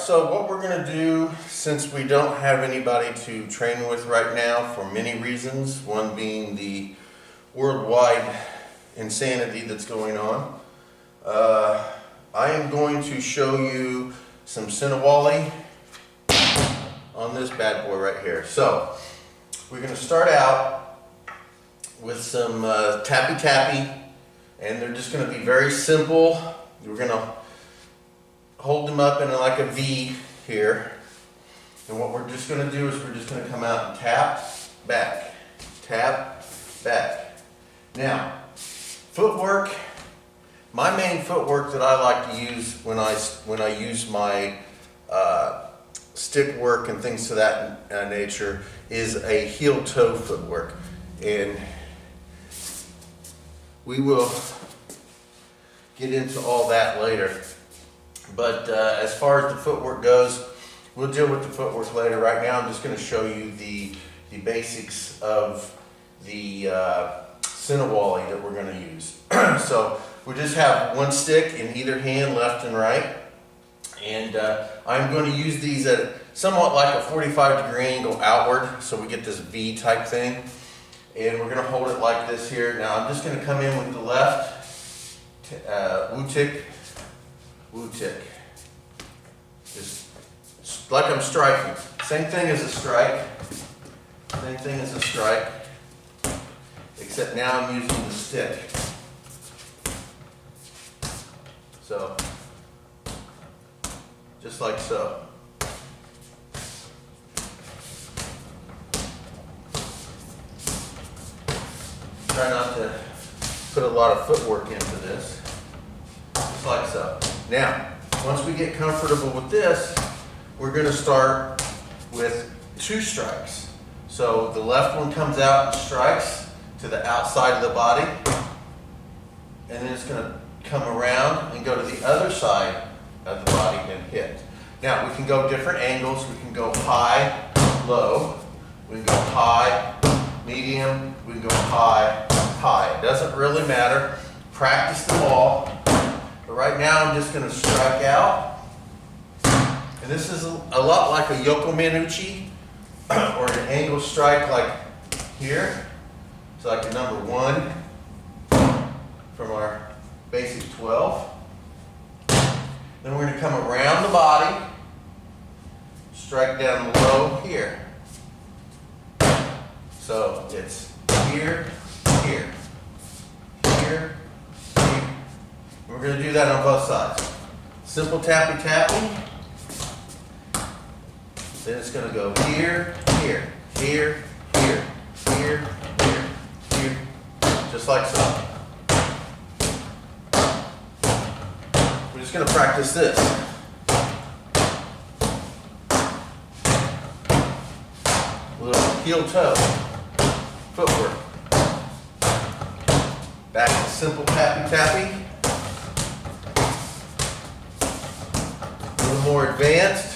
So what we're going to do, since we don't have anybody to train with right now for many reasons, one being the worldwide insanity that's going on, I am going to show you some Sinawalli on this bad boy right here. So we're going to start out with some tappy tappy, and they're just going to be very simple. We're going to hold them up in like a V here, and what we're just going to do is we're just going to come out and tap back, tap back. Now, footwork. My main footwork that I like to use when I use my stick work and things to that nature is a heel toe footwork, and we will get into all that later. But as far as the footwork goes, we'll deal with the footwork later. Right now I'm just going to show you the basics of the Sinawalli that we're going to use. So we just have one stick in either hand, left and right. And I'm going to use these at somewhat like a 45-degree angle outward, so we get this V type thing. And we're going to hold it like this here. Now I'm just going to come in with the left, woo-tick, woo-tick. Just like I'm striking. Same thing as a strike. Same thing as a strike. Except now I'm using the stick. So, just like so. Try not to put a lot of footwork into this. Just like so. Now, once we get comfortable with this, we're going to start with two strikes. So the left one comes out and strikes to the outside of the body, and then it's going to come around and go to the other side of the body and hit. Now we can go different angles. We can go high, low. We can go high, medium. We can go high, high. It doesn't really matter. Practice them all. But right now I'm just going to strike out. And this is a lot like a Yoko Manucci or an angle strike like here. It's like a number 1 from our basic 12. Then we're going to come around the body, strike down low here. So it's here, here, here, here. We're going to do that on both sides. Simple tappy tapping. Then it's going to go here, here, here, here, here, here, here, just like so. We're just going to practice this. A little heel toe footwork. Back to simple tappy tappy. A little more advanced.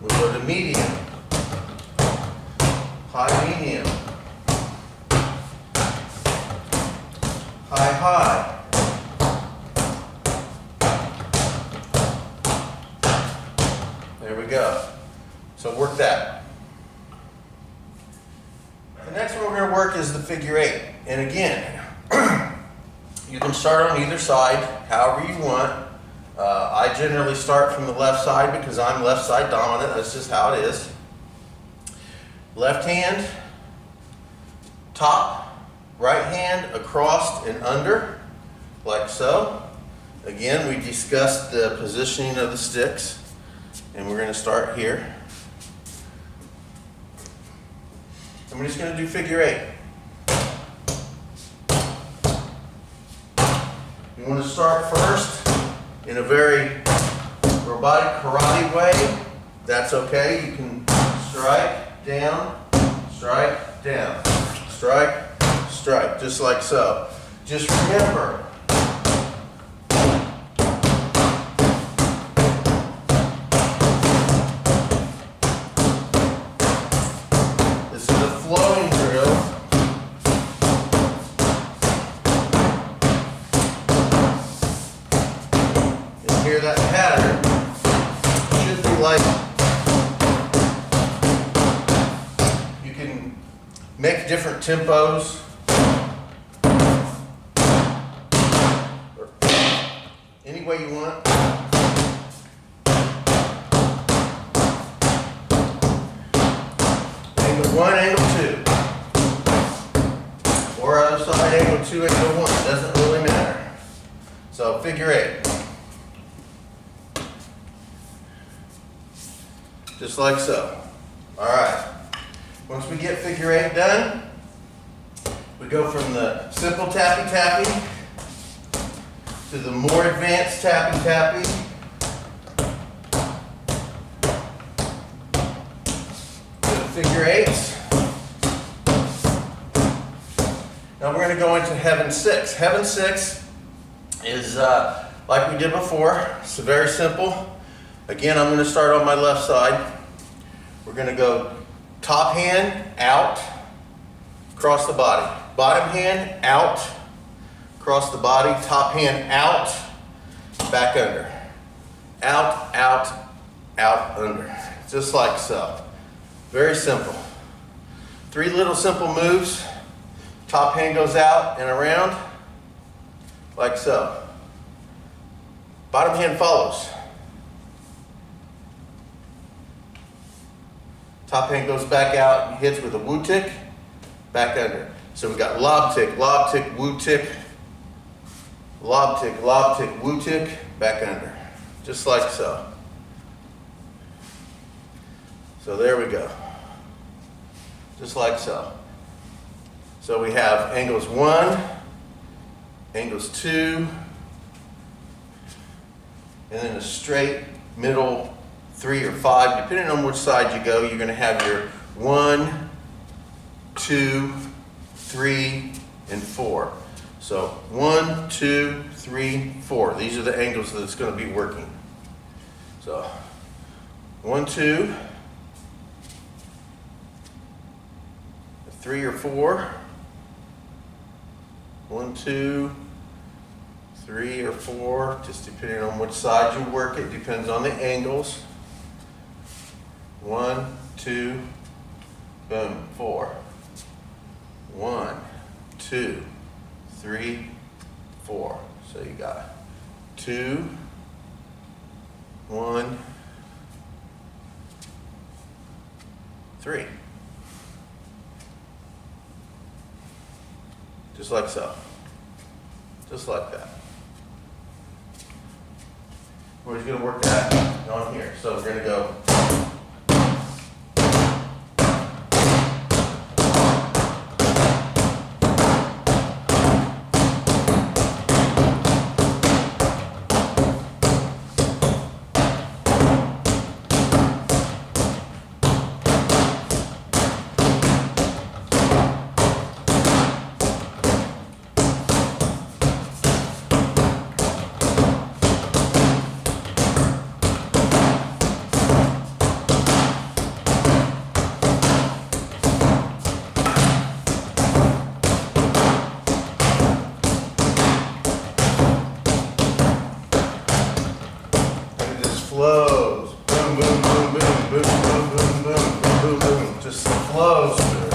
We'll go to medium, high medium, high high. There we go. So work that. The next one we're going to work is the figure 8. And again, you can start on either side, however you want. I generally start from the left side because I'm left side dominant. That's just how it is. Left hand, top, right hand across and under, like so. Again, we discussed the positioning of the sticks, and we're going to start here. And we're just going to do figure 8. You want to start first in a very robotic karate way. That's okay. You can strike down, strike down, strike, strike, just like so. Just remember, like you can make different tempos. Or any way you want. Angle 1, angle 2. Or other side, angle 2, angle 1. Doesn't really matter. So figure 8. Just like so. All right. Once we get figure 8 done, we go from the simple tappy-tappy to the more advanced tappy-tappy. To the figure 8s. Now we're going to go into Heaven 6. Heaven 6 is like we did before. It's very simple. Again, I'm going to start on my left side. We're going to go top hand out, across the body. Bottom hand out, across the body. Top hand out, back under. Out, out, out, under. Just like so. Very simple. 3 little simple moves. Top hand goes out and around, like so. Bottom hand follows. Top hand goes back out and hits with a woo tick, back under. So we've got lob tick, woo tick, lob tick, woo tick, back under. Just like so. So there we go. Just like so. So we have angles 1, angles 2, and then a straight middle 3 or 5, depending on which side you go. You're going to have your 1, 2, 3, and 4. So 1, 2, 3, 4. These are the angles that it's going to be working. So 1, 2, 3 or 4. 1, 2, 3 or 4, just depending on which side you work. It depends on the angles. 1, 2, boom, 4. 1, 2, 3, 4. So you got 2, 1, 3. Just like so. Just like that. We're just going to work that on here. So we're going to go. Flows. Boom, boom, boom, boom, boom, boom, boom, boom, boom, boom. Just flows through.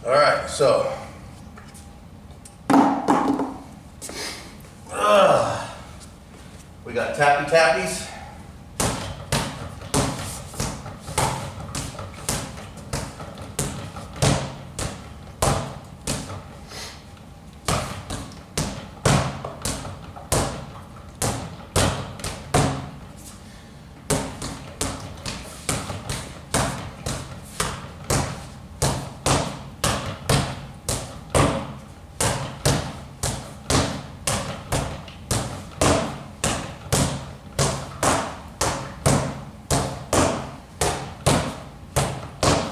All right, so. We got tappy tappies.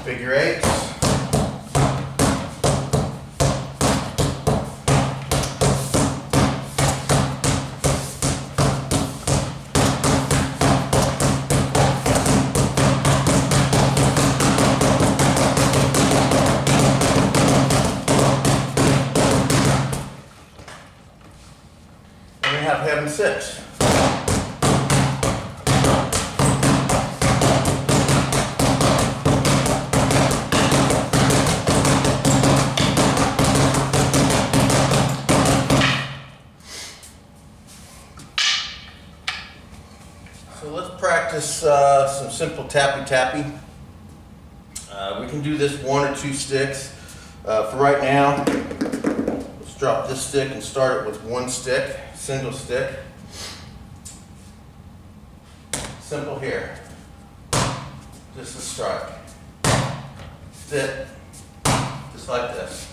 Figure 8s. And we have having 6. So let's practice some simple tappy-tappy. We can do this 1 or 2 sticks. For right now, let's drop this stick and start it with 1 stick, single stick. Simple here. Just a strike. Sit, just like this.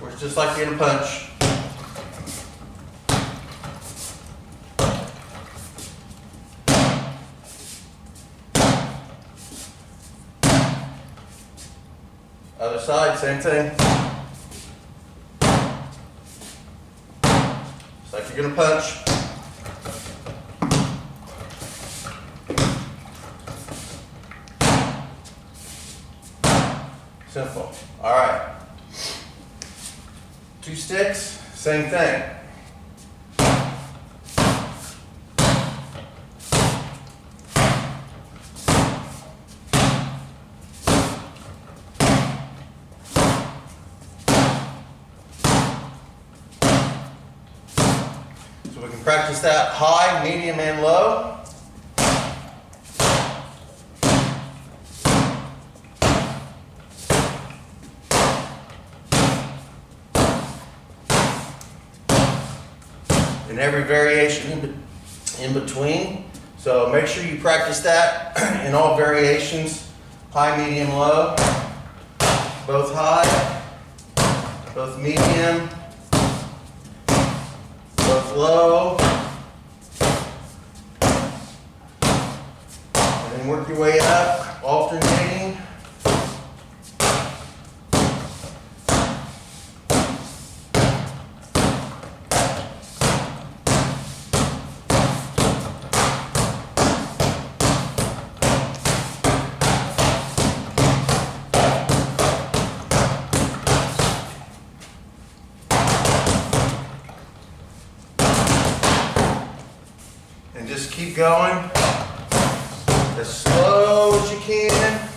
Works just like getting a punch. Other side, same thing. Just like you're gonna punch. Simple. All right. 2 sticks, same thing. So we can practice that high, medium, and low. And every variation in between. So make sure you practice that in all variations. High, medium, low. Both high, both medium, both low. And then work your way up, alternating. And just keep going as slow as you can.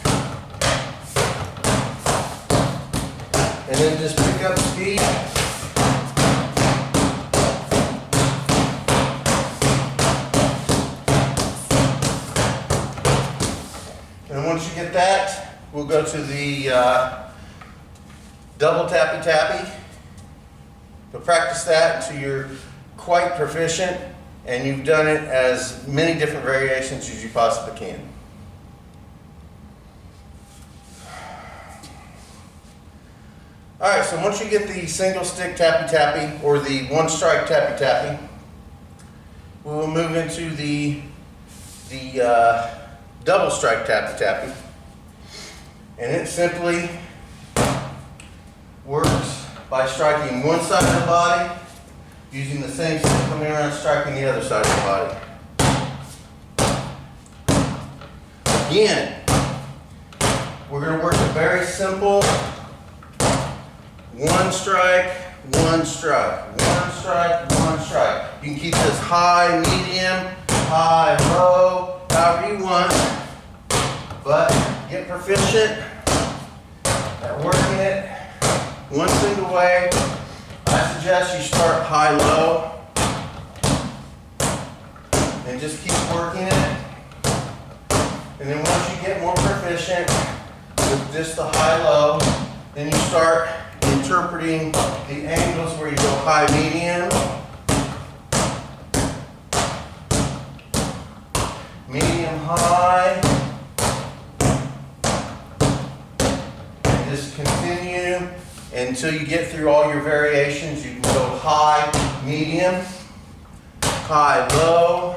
And then just pick up speed. And once you get that, we'll go to the double tappy-tappy. But practice that until you're quite proficient. And you've done it as many different variations as you possibly can. All right, so once you get the single stick tappy-tappy or the 1 strike tappy-tappy, we will move into the double strike tappy-tappy. And it simply works by striking one side of the body, using the same stick coming around, striking the other side of the body. Again, we're going to work a very simple 1 strike, 1 strike, 1 strike, 1 strike. You can keep this high, medium, high, low, however you want, but get proficient at working it one single way. I suggest you start high-low and just keep working it. And then once you get more proficient with just the high-low, then you start interpreting the angles where you go high, medium, medium, high, and just continue until you get through all your variations. You can go high, medium, high, low,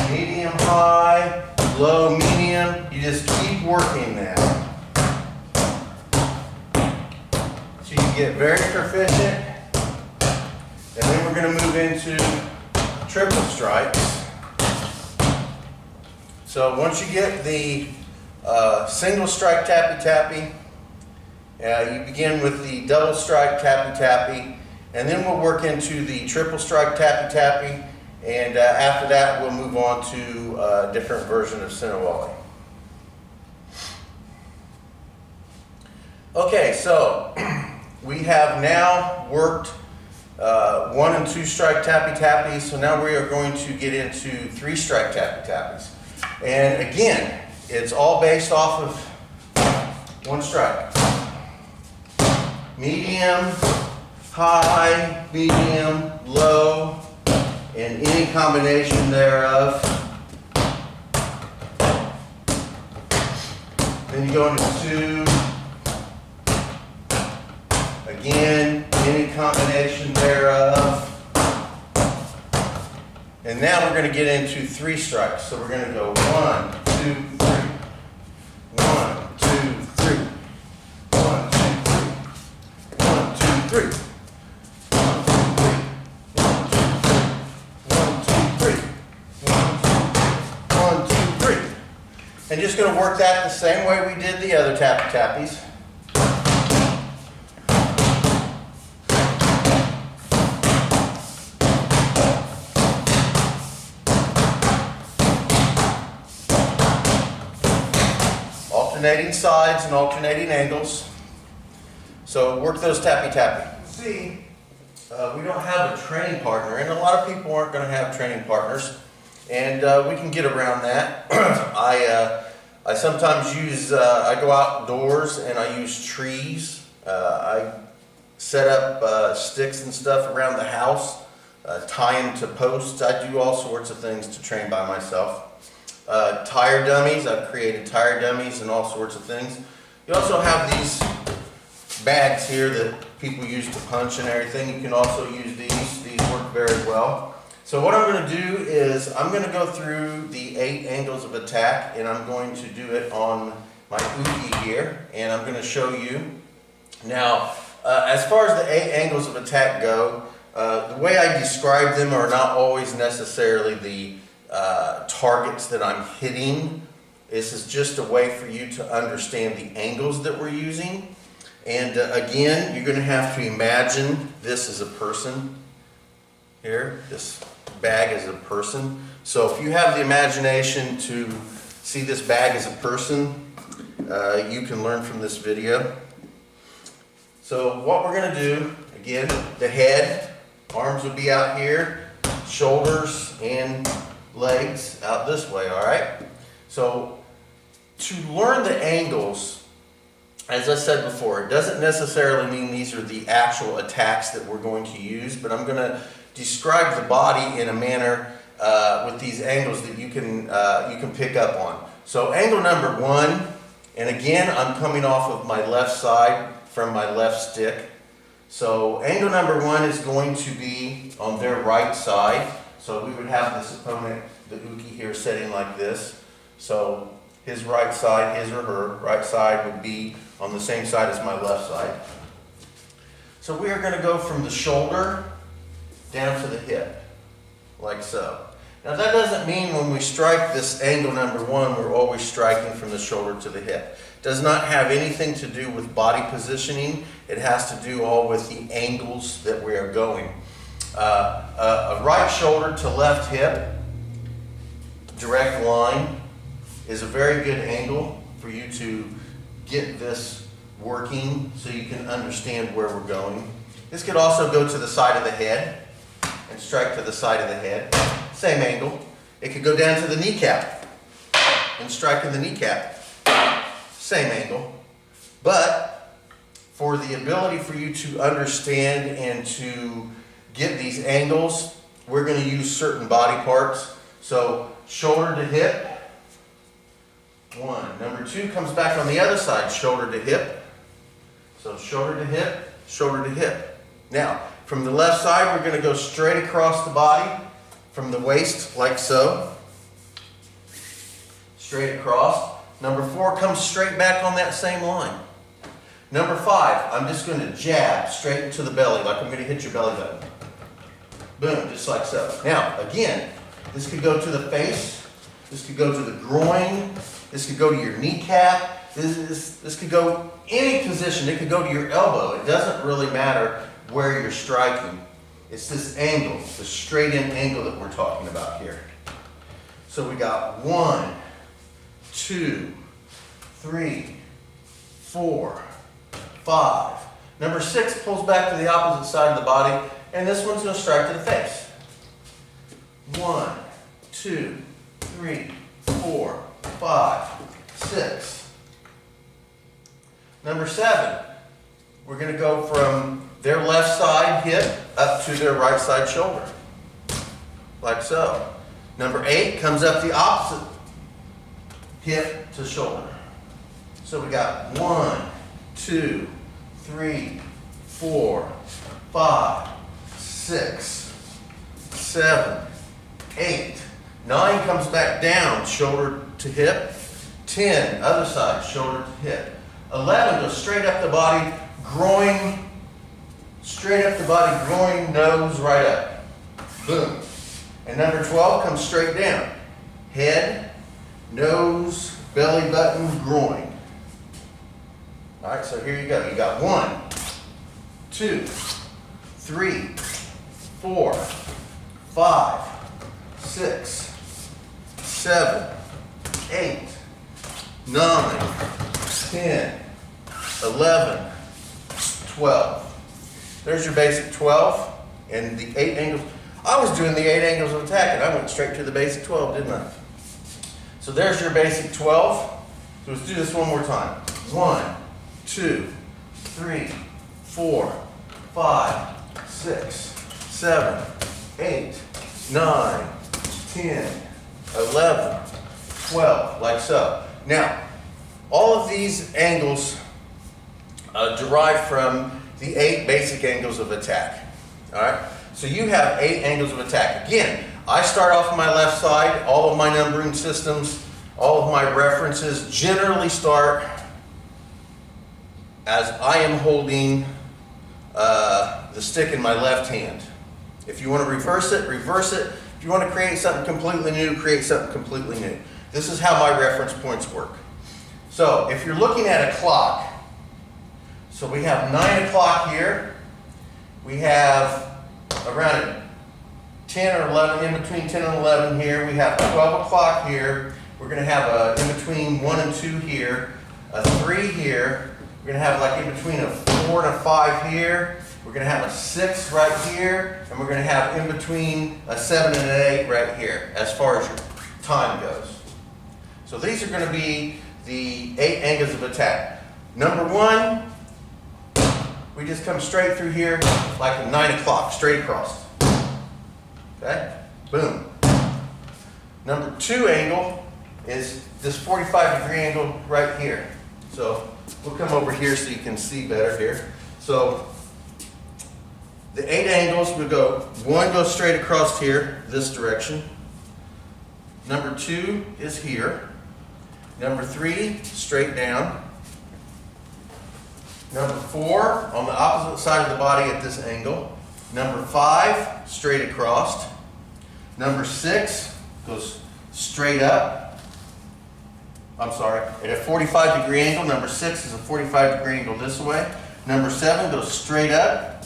medium, high, low, medium. You just keep working that. So you get very proficient. And then we're going to move into triple strikes. So once you get the single strike tappy-tappy, you begin with the double strike tappy-tappy, and then we'll work into the triple strike tappy tappy, and after that we'll move on to a different version of Sinawalli. Okay, so we have now worked 1 and 2 strike tappy tappies, so now we are going to get into 3 strike tappy tappies. And again, it's all based off of 1 strike. Medium, high, medium, low, and any combination thereof. Then you go into 2. Again, any combination thereof. And now we're going to get into 3 strikes. So we're going to go 1, 2, 3. 1, 2, 3. 1, 2, 3. 1, 2, 3. 1, 2, 3. And just going to work that the same way we did the other tappy tappies. Alternating sides and alternating angles. So work those tappy tappy. See, we don't have a training partner, and a lot of people aren't going to have training partners, and we can get around that. I sometimes use, I go outdoors and I use trees. I set up sticks and stuff around the house, tie them to posts. I do all sorts of things to train by myself. Tire dummies, I've created tire dummies and all sorts of things. You also have these bags here that people use to punch and everything. You can also use these. These work very well. So what I'm going to do is I'm going to go through the 8 angles of attack, and I'm going to do it on my uke here, and I'm going to show you. Now, as far as the 8 angles of attack go, the way I describe them are not always necessarily the targets that I'm hitting. This is just a way for you to understand the angles that we're using. And again, you're going to have to imagine this as a person here. This bag is a person. So if you have the imagination to see this bag as a person, you can learn from this video. So what we're going to do, again, the head, arms would be out here, shoulders and legs out this way, all right? So to learn the angles, as I said before, it doesn't necessarily mean these are the actual attacks that we're going to use, but I'm going to describe the body in a manner with these angles that you can pick up on. So angle number 1, and again, I'm coming off of my left side from my left stick. So angle number 1 is going to be on their right side. So we would have this opponent, the uke here, sitting like this. So his right side, his or her right side would be on the same side as my left side. So we are going to go from the shoulder down to the hip, like so. Now that doesn't mean when we strike this angle number 1, we're always striking from the shoulder to the hip. It does not have anything to do with body positioning. It has to do all with the angles that we are going. A right shoulder to left hip, direct line, is a very good angle for you to get this working so you can understand where we're going. This could also go to the side of the head and strike to the side of the head. Same angle. It could go down to the kneecap and strike in the kneecap. Same angle. But for the ability for you to understand and to get these angles, we're going to use certain body parts. So shoulder to hip, 1. Number 2 comes back on the other side, shoulder to hip. So shoulder to hip, shoulder to hip. Now, from the left side, we're going to go straight across the body from the waist, like so. Straight across. Number 4 comes straight back on that same line. Number 5, I'm just going to jab straight into the belly, like I'm going to hit your belly button. Boom, just like so. Now, again, this could go to the face, this could go to the groin, this could go to your kneecap, this could go any position. It could go to your elbow. It doesn't really matter. where you're striking. It's this angle, the straight in angle that we're talking about here. So we got 1, 2, 3, 4, 5. Number 6 pulls back to the opposite side of the body, and this one's going to strike to the face. 1, 2, 3, 4, 5, 6. Number 7, we're going to go from their left side hip up to their right side shoulder, like so. Number 8 comes up the opposite hip to shoulder. So we got 1, 2, 3, 4, 5, 6, 7, 8. 9 comes back down, shoulder to hip. 10, other side, shoulder to hip. 11 goes straight up the body, groin, straight up the body, groin, nose, right up. Boom. And number 12 comes straight down. Head, nose, belly button, groin. All right, so here you go. You got 1, 2, 3, 4, 5, 6, 7, 8, 9, 10, 11, 12. There's your basic 12 and the 8 angles. I was doing the 8 angles of attack and I went straight to the basic 12, didn't I? So there's your basic 12. So let's do this one more time. 1, 2, 3, 4, 5, 6, 7, 8, 9, 10, 11, 12, like so. Now, all of these angles derive from the 8 basic angles of attack. All right? So you have 8 angles of attack. Again, I start off on my left side. All of my numbering systems, all of my references generally start as I am holding the stick in my left hand. If you want to reverse it, reverse it. If you want to create something completely new, create something completely new. This is how my reference points work. So if you're looking at a clock, so we have 9 o'clock here. We have around 10 or 11, in between 10 and 11 here. We have 12 o'clock here. We're going to have in between 1 and 2 here, a 3 here. We're going to have like in between a 4 and a 5 here. We're going to have a 6 right here. And we're going to have in between a 7 and an 8 right here as far as your time goes. So these are going to be the 8 angles of attack. Number 1, we just come straight through here like a 9 o'clock, straight across. Okay? Boom. Number 2 angle is this 45-degree angle right here. So we'll come over here so you can see better here. So the 8 angles, we go, 1 goes straight across here, this direction. Number 2 is here. Number 3, straight down. Number 4, on the opposite side of the body at this angle. Number 5, straight across. Number 6 goes straight up. I'm sorry, at a 45-degree angle. Number 6 is a 45-degree angle this way. Number 7 goes straight up.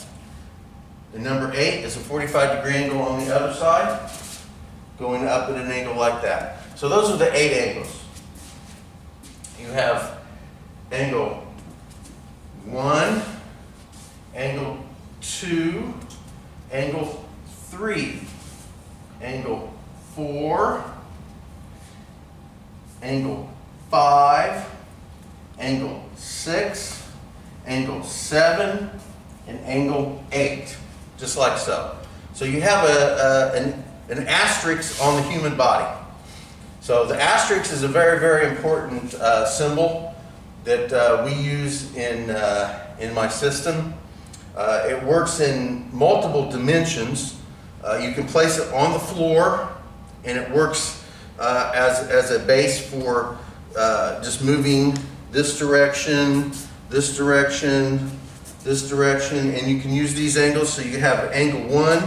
And number 8 is a 45-degree angle on the other side, going up at an angle like that. So those are the 8 angles. You have angle 1, angle 2, angle 3, angle 4, angle 5, angle 6, angle 7, and angle 8, just like so. So you have an asterisk on the human body. So the asterisk is a very, very important symbol that we use in my system. It works in multiple dimensions. You can place it on the floor, and it works as a base for just moving this direction, this direction, this direction, and you can use these angles. So you have angle 1,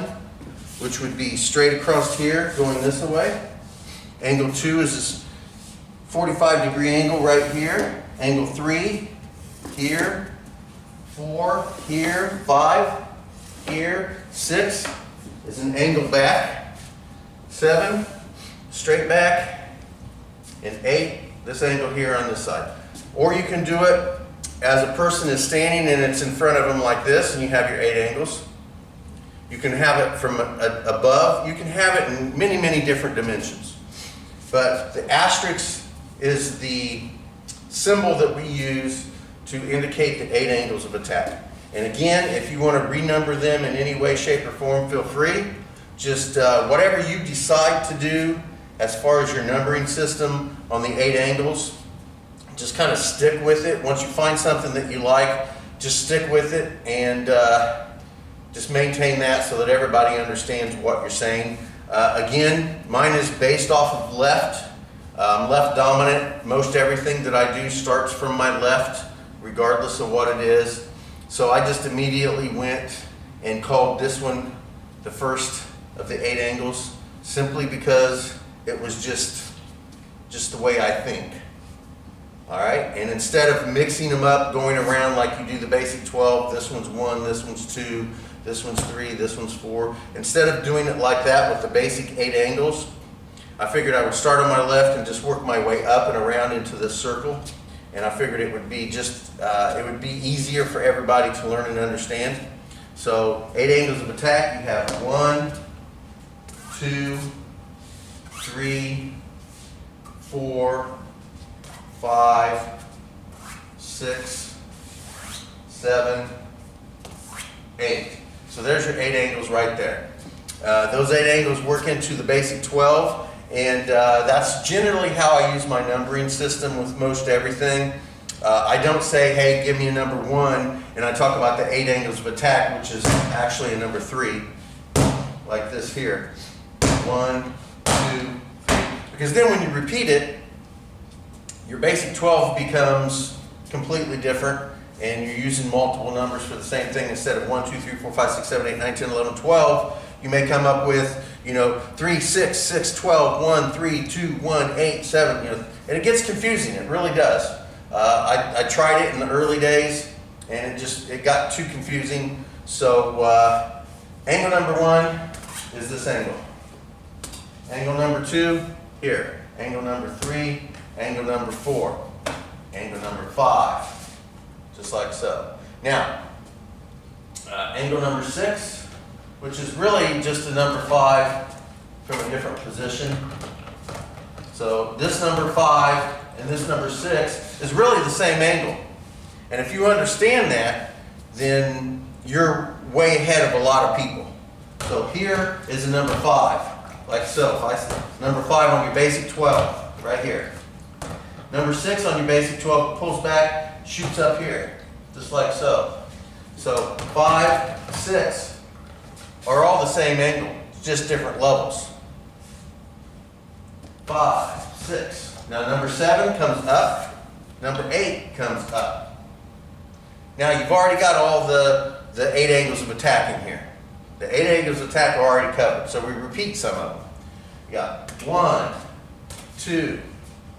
which would be straight across here, going this way. Angle 2 is this 45-degree angle right here. Angle 3, here, 4, here, 5, here. 6 is an angle back. 7, straight back. And 8, this angle here on this side. Or you can do it as a person is standing and it's in front of them like this, and you have your 8 angles. You can have it from above. You can have it in many, many different dimensions. But the asterisk is the symbol that we use to indicate the 8 angles of attack. And again, if you want to renumber them in any way, shape, or form, feel free. Just whatever you decide to do as far as your numbering system on the 8 angles, just kind of stick with it. Once you find something that you like, just stick with it and just maintain that so that everybody understands what you're saying. Again, mine is based off of left. Left dominant. Most everything that I do starts from my left, regardless of what it is. So I just immediately went and called this one the first of the 8 angles, simply because it was just the way I think. All right, and instead of mixing them up, going around like you do the basic 12, this one's 1, this one's 2, this one's 3, this one's 4. Instead of doing it like that with the basic 8 angles, I figured I would start on my left and just work my way up and around into this circle. And I figured it would be it would be easier for everybody to learn and understand. So 8 angles of attack, you have 1, 2, 3, 4, 5, 6, 7, 8. So there's your 8 angles right there. Those 8 angles work into the basic 12, and that's generally how I use my numbering system with most everything. I don't say, hey, give me a number 1, and I talk about the 8 angles of attack, which is actually a number 3, like this here. 1, 2, 3. Because then when you repeat it, your basic 12 becomes completely different, and you're using multiple numbers for the same thing. Instead of 1, 2, 3, 4, 5, 6, 7, 8, 9, 10, 11, 12, you may come up with, 3, 6, 6, 12, 1, 3, 2, 1, 8, 7, and it gets confusing. It really does. I tried it in the early days, and it got too confusing. So angle number 1 is this angle. Angle number 2, here. Angle number 3, angle number 4, angle number 5, just like so. Now, angle number 6, which is really just a number 5 from a different position. So this number 5 and this number 6 is really the same angle. And if you understand that, then you're way ahead of a lot of people. So here is a number 5, like so. If I say number 5 on your basic 12, right here. Number 6 on your basic 12 pulls back, shoots up here, just like so. So 5, 6 are all the same angle, just different levels. 5, 6. Now number 7 comes up, number 8 comes up. Now you've already got all the 8 angles of attack in here. The 8 angles of attack are already covered, so we repeat some of them. You got 1, 2,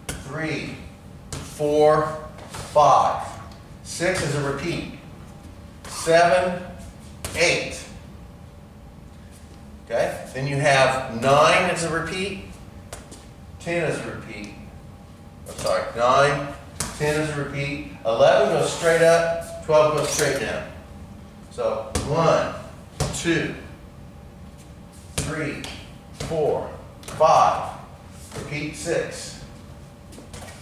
3, 4, 5. 6 is a repeat. 7, 8. Okay? Then you have 9 as a repeat. 10 as a repeat. I'm sorry, 9, 10 as a repeat. 11 goes straight up. 12 goes straight down. So 1, 2, 3, 4, 5. Repeat 6,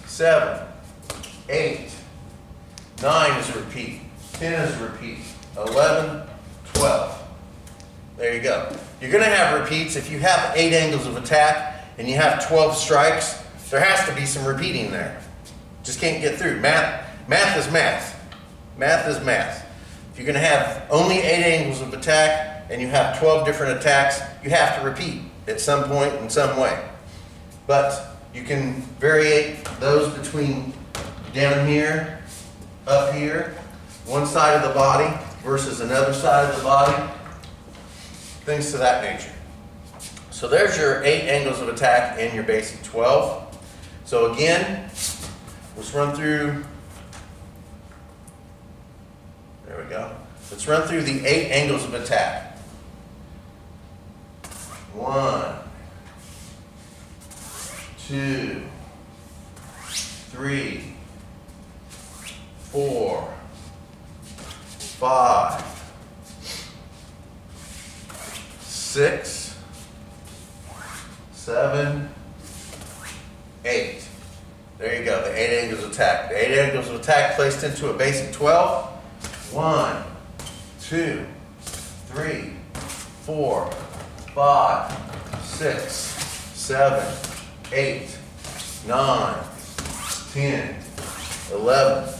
7, 8, 9 is a repeat, 10 is a repeat, 11, 12. There you go. You're going to have repeats. If you have 8 angles of attack and you have 12 strikes, there has to be some repeating there. Just can't get through. Math is math. Math is math. If you're going to have only 8 angles of attack and you have 12 different attacks, you have to repeat at some point in some way. But you can variate those between down here, up here, one side of the body versus another side of the body, things to that nature. So there's your 8 angles of attack and your basic 12. So again, let's run through, there we go. Let's run through the 8 angles of attack. 1, 2, 3, 4, 5, 6, 7, 8. There you go, the 8 angles of attack. The 8 angles of attack placed into a basic 12. 1, 2, 3, 4, 5, 6, 7, 8, 9, 10, 11,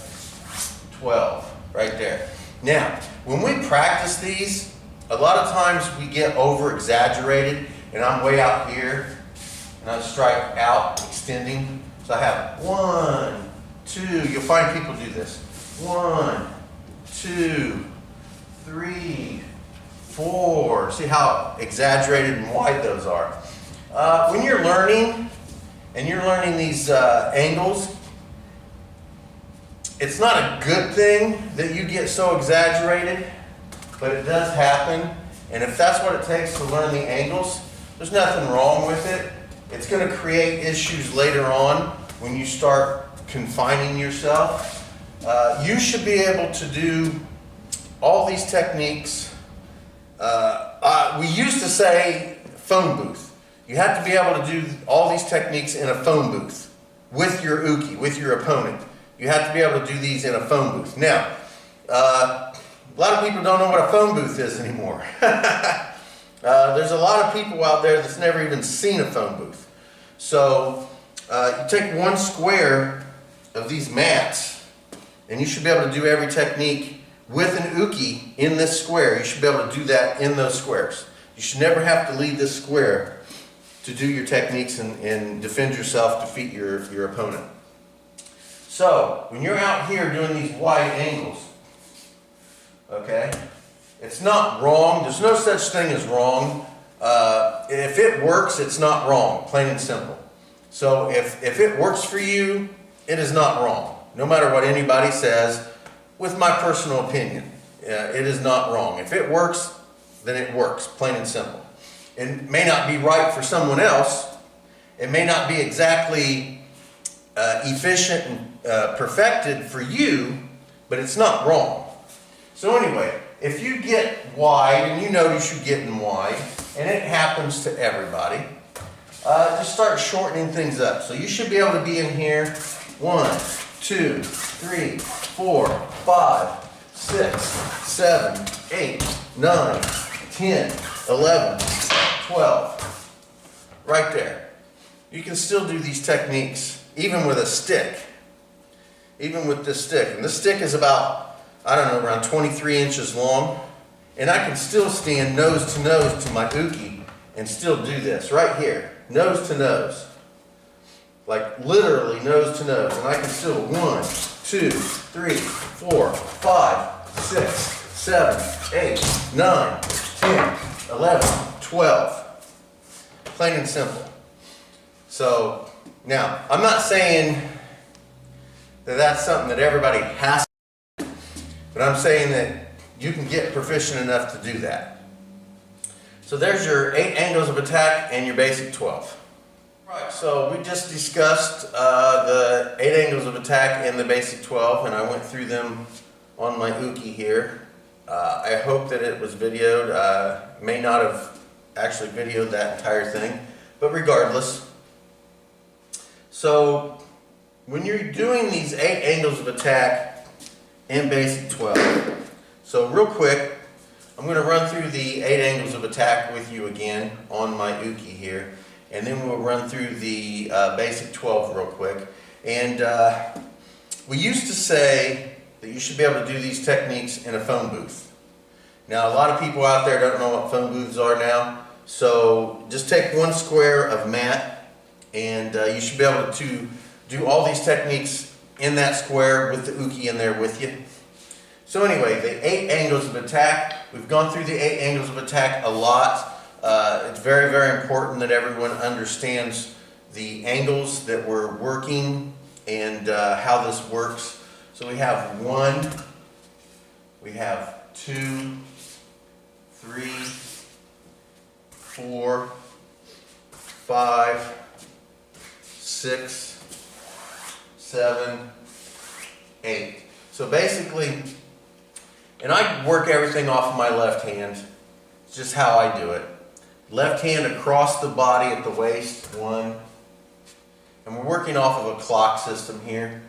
12. Right there. Now, when we practice these, a lot of times we get over exaggerated, and I'm way out here, and I strike out, extending. So I have 1, 2, you'll find people do this. 1, 2, 3, 4. See how exaggerated and wide those are. When you're learning, and you're learning these angles, it's not a good thing that you get so exaggerated, but it does happen. And if that's what it takes to learn the angles, there's nothing wrong with it. It's going to create issues later on when you start confining yourself. You should be able to do all these techniques. We used to say phone booth. You have to be able to do all these techniques in a phone booth with your uke, with your opponent. You have to be able to do these in a phone booth. Now, a lot of people don't know what a phone booth is anymore. There's a lot of people out there that's never even seen a phone booth. So you take one square of these mats, and you should be able to do every technique with an uke in this square. You should be able to do that in those squares. You should never have to leave this square to do your techniques and defend yourself, defeat your opponent. So, when you're out here doing these wide angles, okay, it's not wrong. There's no such thing as wrong. If it works, it's not wrong, plain and simple. So, if it works for you, it is not wrong. No matter what anybody says, with my personal opinion, it is not wrong. If it works, then it works, plain and simple. It may not be right for someone else. It may not be exactly efficient and perfected for you, but it's not wrong. So anyway, if you get wide, and you notice you're getting wide, and it happens to everybody, just start shortening things up. So you should be able to be in here 1, 2, 3, 4, 5, 6, 7, 8, 9, 10, 11, 12. Right there. You can still do these techniques even with a stick. Even with this stick. And this stick is about, I don't know, around 23 inches long. And I can still stand nose to my uke and still do this right here. Nose to nose. Like literally nose to nose. And I can still 1, 2, 3, 4, 5, 6, 7, 8, 9, 10, 11, 12. Plain and simple. So, now, I'm not saying that that's something that everybody has to do, but I'm saying that you can get proficient enough to do that. So there's your 8 angles of attack and your basic 12. Right, so we just discussed the 8 angles of attack and the basic 12, and I went through them on my uke here. I hope that it was videoed. May not have actually videoed that entire thing, but regardless. So when you're doing these 8 angles of attack and basic 12, so real quick, I'm going to run through the 8 angles of attack with you again on my uke here, and then we'll run through the basic 12 real quick. And we used to say that you should be able to do these techniques in a phone booth. Now, a lot of people out there don't know what phone booths are now, so just take one square of mat, and you should be able to do all these techniques in that square with the uke in there with you. So anyway, the 8 angles of attack, we've gone through the 8 angles of attack a lot. It's very, very important that everyone understands the angles that we're working and how this works. So we have 1, we have 2, 3, 4, 5, 6, 7, 8. So basically, and I work everything off of my left hand. It's just how I do it. Left hand across the body at the waist, 1. And we're working off of a clock system here.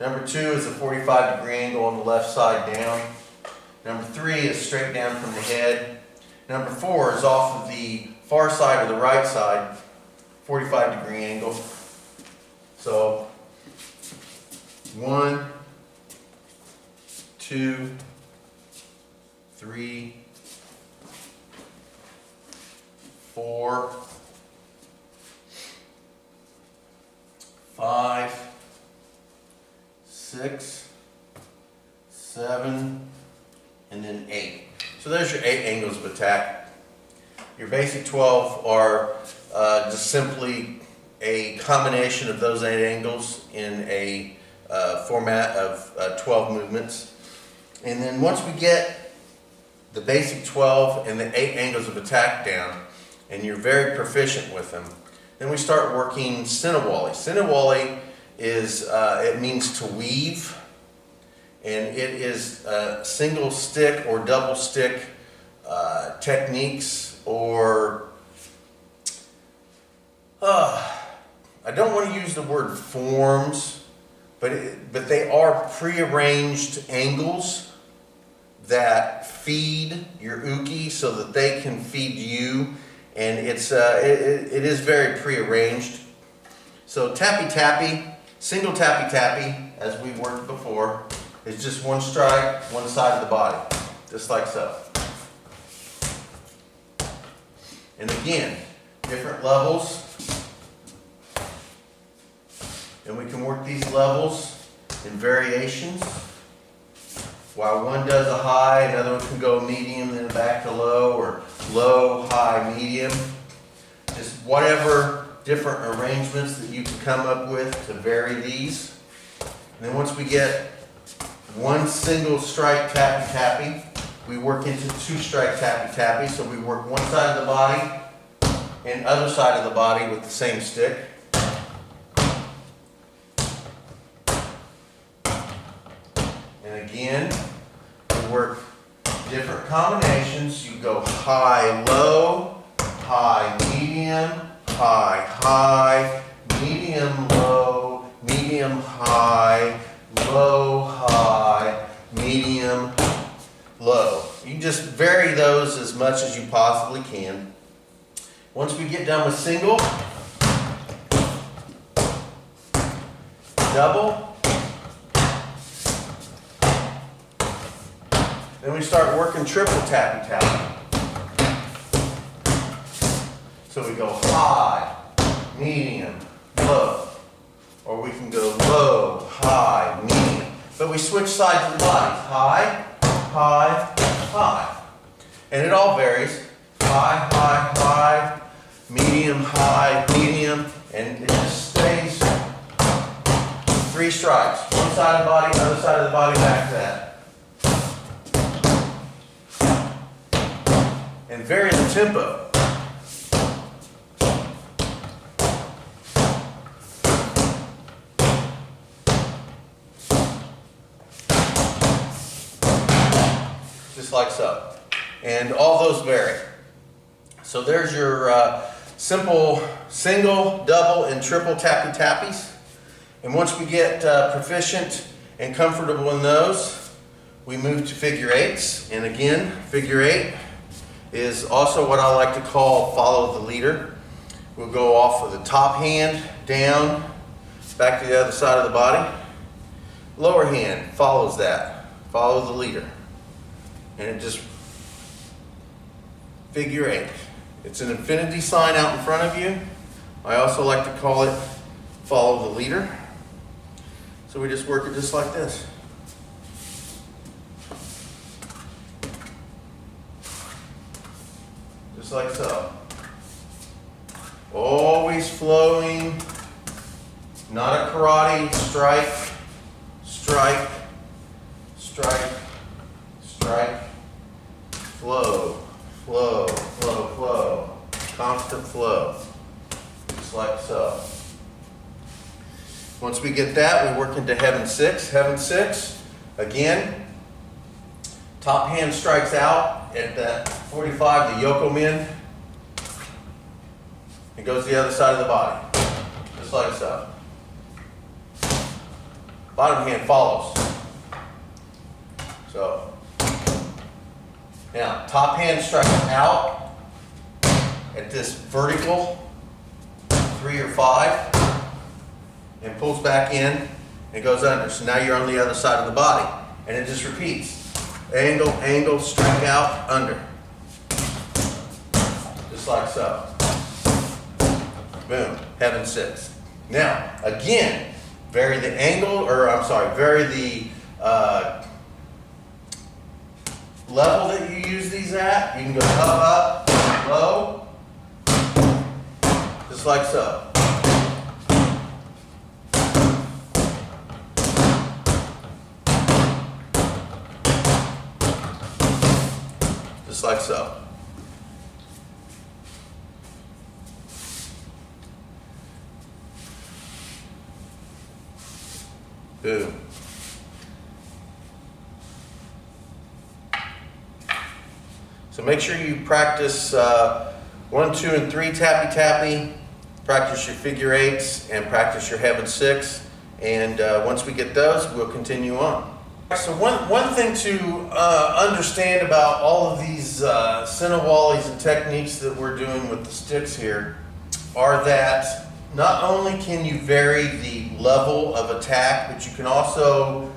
Number 2 is a 45-degree angle on the left side down. Number 3 is straight down from the head. Number 4 is off of the far side or the right side, 45-degree angle. So 1, 2, 3, 4, 5, 6, 7, and then 8. So there's your 8 angles of attack. Your basic 12 are just simply a combination of those 8 angles in a format of 12 movements. And then once we get the basic 12 and the 8 angles of attack down, and you're very proficient with them, then we start working Sinawalli. Sinawalli is, it means to weave, and it is single stick or double stick techniques, or I don't want to use the word forms, but they are prearranged angles that feed your uke so that they can feed you, and it is very prearranged. So tappy tappy, single tappy tappy, as we worked before, is just one strike, one side of the body, just like so. And again, different levels. And we can work these levels in variations. While one does a high, another one can go medium, then back to low, or low, high, medium. Just whatever different arrangements that you can come up with to vary these. And then once we get one single strike tappy tappy, we work into 2 strike tappy tappy. So we work one side of the body and other side of the body with the same stick. And again, we work different combinations. You go high, low, high, medium, high, high, medium, low, medium, high, low, high, medium, low. You can just vary those as much as you possibly can. Once we get done with single, double, then we start working triple tappy tappy. So we go high, medium, low. Or we can go low, high, medium. But we switch sides of the body. High, high, high. And it all varies. High, high, high, medium, high, medium. And it just stays 3 strikes. One side of the body, other side of the body, back to that. And vary the tempo. Just like so. And all those vary. So there's your simple single, double, and triple tappy tappies. And once we get proficient and comfortable in those, we move to figure 8s. And again, figure 8 is also what I like to call follow the leader. We'll go off of the top hand, down, back to the other side of the body. Lower hand follows that. Follow the leader. And it just figure 8. It's an infinity sign out in front of you. I also like to call it follow the leader. So we just work it just like this. Just like so. Always flowing, not a karate strike, strike, strike, strike. strike, flow, flow, flow, flow, constant flow, just like so. Once we get that, we work into heaven six. Heaven six, again, top hand strikes out at that 45, the Yoko Min. It goes the other side of the body, just like so. Bottom hand follows. So, now top hand strikes out at this vertical 3 or 5 and pulls back in and goes under. So now you're on the other side of the body and it just repeats. Angle, angle, strike out, under. Just like so. Boom, heaven six. Now, again, vary the angle, or I'm sorry, vary the level that you use these at. You can go up, up, low, just like so. Just like so. Boom. So make sure you practice 1, 2, and 3 tappy tappy. Practice your figure eights and practice your heaven six. And once we get those, we'll continue on. So one thing to understand about all of these Sinawallis and techniques that we're doing with the sticks here are that not only can you vary the level of attack, but you can also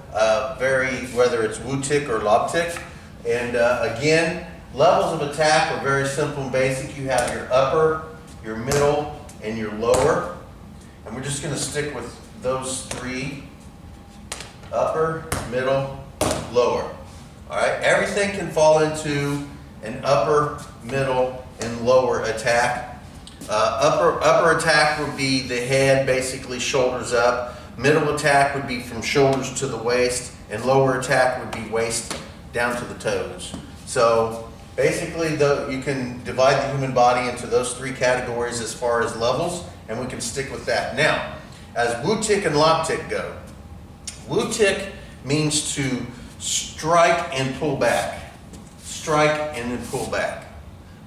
vary whether it's Wu tick or lob tick. And again, levels of attack are very simple and basic. You have your upper, your middle, and your lower. And we're just going to stick with those 3. Upper, middle, lower. All right, everything can fall into an upper, middle, and lower attack. Upper attack would be the head, basically shoulders up. Middle attack would be from shoulders to the waist, and lower attack would be waist down to the toes. So basically, you can divide the human body into those 3 categories as far as levels, and we can stick with that. Now, as Wu tick and lob tick go, Wu tick means to strike and pull back. Strike and then pull back.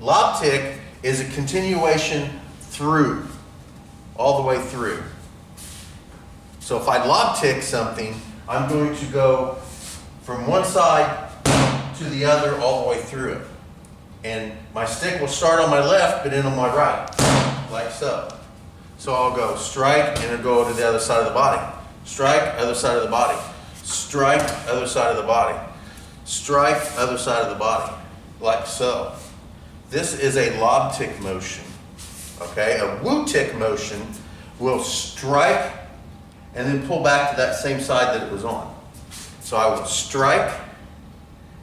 Lob tick is a continuation through, all the way through. So if I lob tick something, I'm going to go from one side to the other all the way through it. And my stick will start on my left, but end on my right, like so. So I'll go strike and it'll go to the other side of the body. Strike, other side of the body. Strike, other side of the body. Strike, other side of the body, like so. This is a lob tick motion, okay? A Wu tick motion will strike and then pull back to that same side that it was on. So I will strike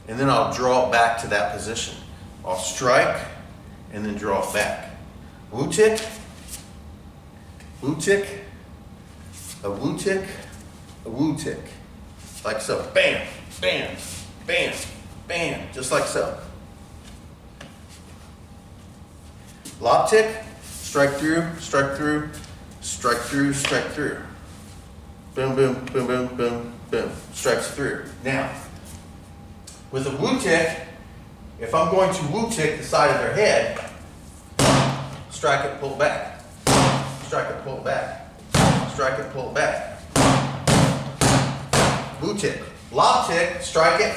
and then I'll draw it back to that position. I'll strike and then draw it back. Wu tick, Wu tick, a Wu tick, a Wu tick, like so. Bam, bam, bam, bam, just like so. Lob tick, strike through, strike through, strike through, strike through. Boom, boom, boom, boom, boom, boom. Strikes through. Now, with a Wu tick, if I'm going to Wu tick the side of their head, strike it, pull back. Strike it, pull back. Strike it, pull back. Wu tick. Lob tick, strike it,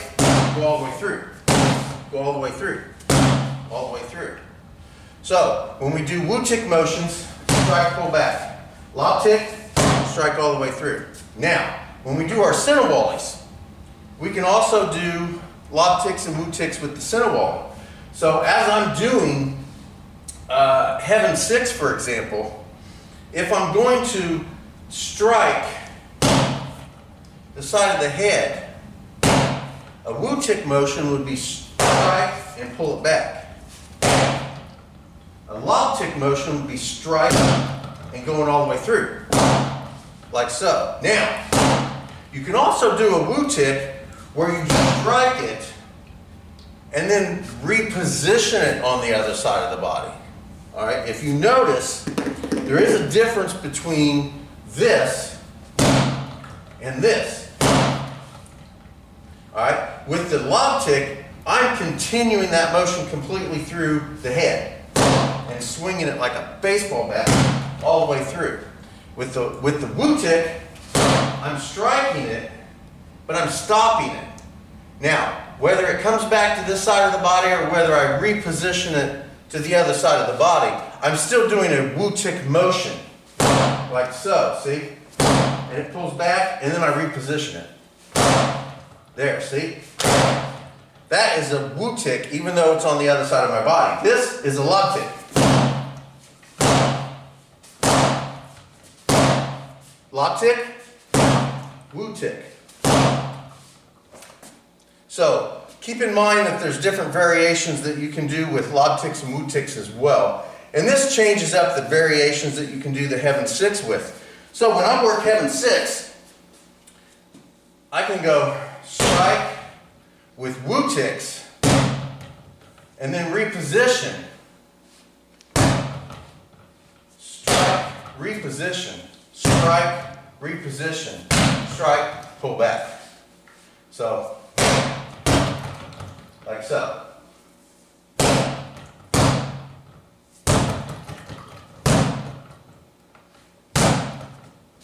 go all the way through. Go all the way through. All the way through. So, when we do Wu tick motions, strike, pull back. Lob tick, strike all the way through. Now, when we do our Sinawallis, we can also do lob ticks and Wu ticks with the Sinawalli. So, as I'm doing Heaven 6, for example, if I'm going to strike the side of the head, a Wu tick motion would be strike and pull it back. A lob tick motion would be strike and going all the way through, like so. Now, you can also do a Wu tick where you strike it and then reposition it on the other side of the body. All right, if you notice, there is a difference between this and this. All right, with the lob tick, I'm continuing that motion completely through the head and swinging it like a baseball bat all the way through. With the woo tick, I'm striking it, but I'm stopping it. Now, whether it comes back to this side of the body or whether I reposition it to the other side of the body, I'm still doing a woo tick motion, like so, see? And it pulls back, and then I reposition it. There, see? That is a woo tick, even though it's on the other side of my body. This is a lob tick. Lob tick, woo tick. So, keep in mind that there's different variations that you can do with lob ticks and woo ticks as well. And this changes up the variations that you can do the heaven 6 with. So when I work heaven 6, I can go strike with woo ticks and then reposition. Strike, reposition, strike, reposition, strike, pull back. So, like so.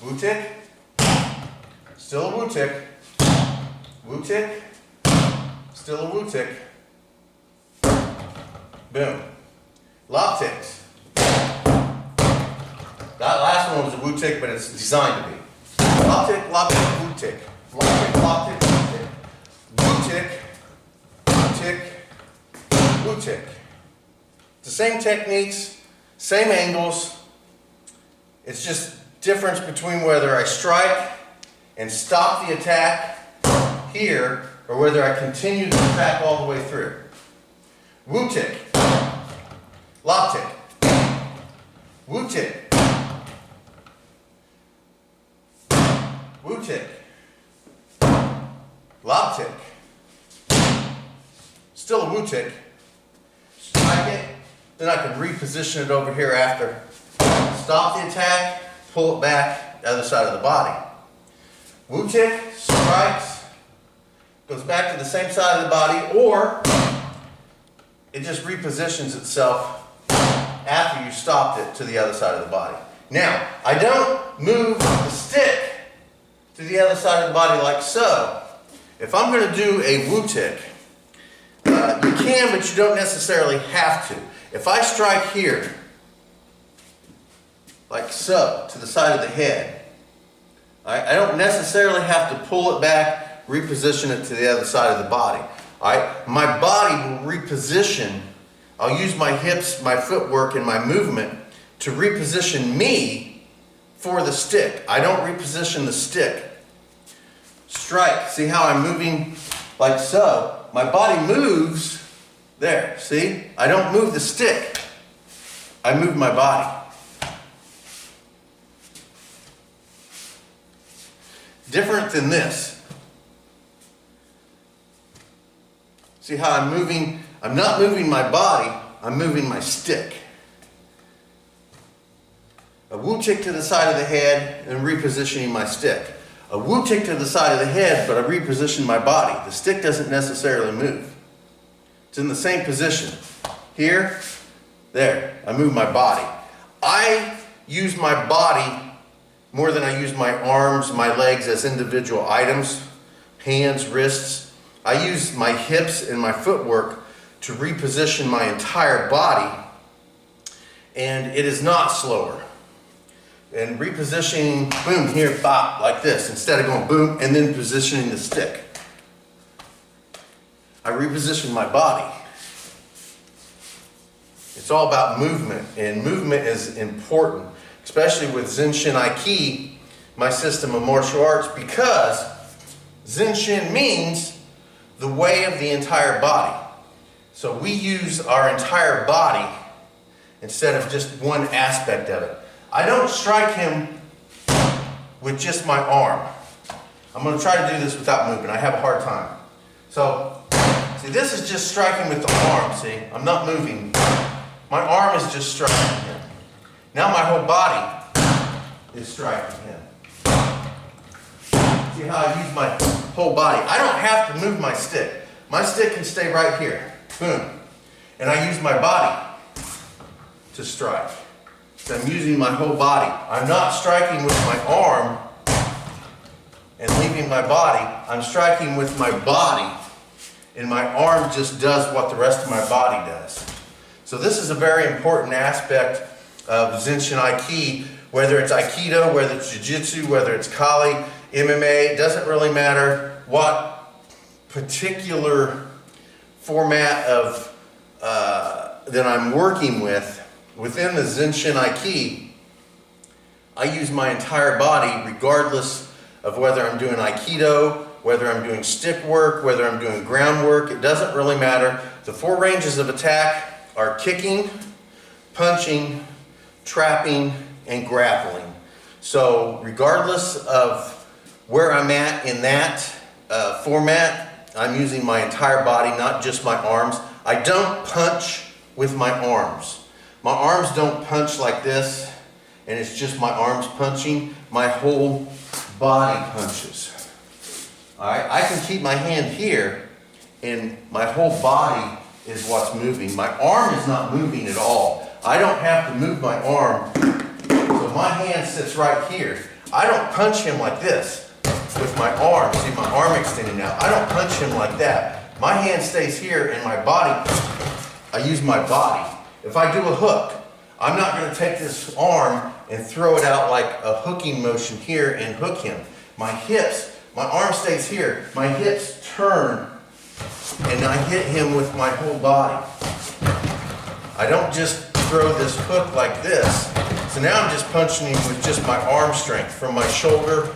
Woo tick, still a woo tick, woo tick, still a woo tick, boom. Lob ticks. That last one was a woo tick, but it's designed to be. Lob tick, woo tick. Lob tick, woo tick. Woo tick, woo tick, woo tick. It's the same techniques, same angles. It's just difference between whether I strike and stop the attack here or whether I continue the attack all the way through. Woo tick, lob tick, woo tick, woo tick, lob tick, still a woo tick, strike it, then I can reposition it over here after. Stop the attack, pull it back, the other side of the body. Woo tick, strikes, goes back to the same side of the body, or it just repositions itself after you stopped it to the other side of the body. Now, I don't move the stick to the other side of the body like so. If I'm going to do a woo tick, you can, but you don't necessarily have to. If I strike here, like so, to the side of the head, I don't necessarily have to pull it back, reposition it to the other side of the body. My body will reposition. I'll use my hips, my footwork, and my movement to reposition me for the stick. I don't reposition the stick. Strike. See how I'm moving like so? My body moves there. See? I don't move the stick. I move my body. Different than this. See how I'm moving? I'm not moving my body, I'm moving my stick. A woo tick to the side of the head and repositioning my stick. A woo tick to the side of the head, but I reposition my body. The stick doesn't necessarily move. It's in the same position. Here, there. I move my body. I use my body more than I use my arms, my legs as individual items, hands, wrists. I use my hips and my footwork to reposition my entire body, and it is not slower. And repositioning, boom, here, bop, like this, instead of going boom and then positioning the stick. I reposition my body. It's all about movement, and movement is important, especially with Zenshin Aiki, my system of martial arts, because Zenshin means the way of the entire body. So we use our entire body instead of just one aspect of it. I don't strike him with just my arm. I'm going to try to do this without moving. I have a hard time. So, see See, this is just striking with the arm, see? I'm not moving. My arm is just striking him. Now my whole body is striking him. See how I use my whole body? I don't have to move my stick. My stick can stay right here. Boom. And I use my body to strike. So I'm using my whole body. I'm not striking with my arm and leaving my body. I'm striking with my body, and my arm just does what the rest of my body does. So this is a very important aspect of Zenshin Aiki, whether it's Aikido, whether it's Jiu-Jitsu, whether it's Kali, MMA, it doesn't really matter what particular format of that I'm working with. Within the Zenshin Aiki, I use my entire body regardless of whether I'm doing Aikido, whether I'm doing stick work, whether I'm doing groundwork. It doesn't really matter. The 4 ranges of attack are kicking, punching, trapping, and grappling. So regardless of where I'm at in that format, I'm using my entire body, not just my arms. I don't punch with my arms. My arms don't punch like this, and it's just my arms punching. My whole body punches. All right, I can keep my hand here, and my whole body is what's moving. My arm is not moving at all. I don't have to move my arm. So my hand sits right here. I don't punch him like this with my arm. See my arm extending out. I don't punch him like that. My hand stays here, and my body, I use my body. If I do a hook, I'm not going to take this arm and throw it out like a hooking motion here and hook him. My hips, my arm stays here. My hips turn, and I hit him with my whole body. I don't just throw this hook like this. So now I'm just punching him with just my arm strength from my shoulder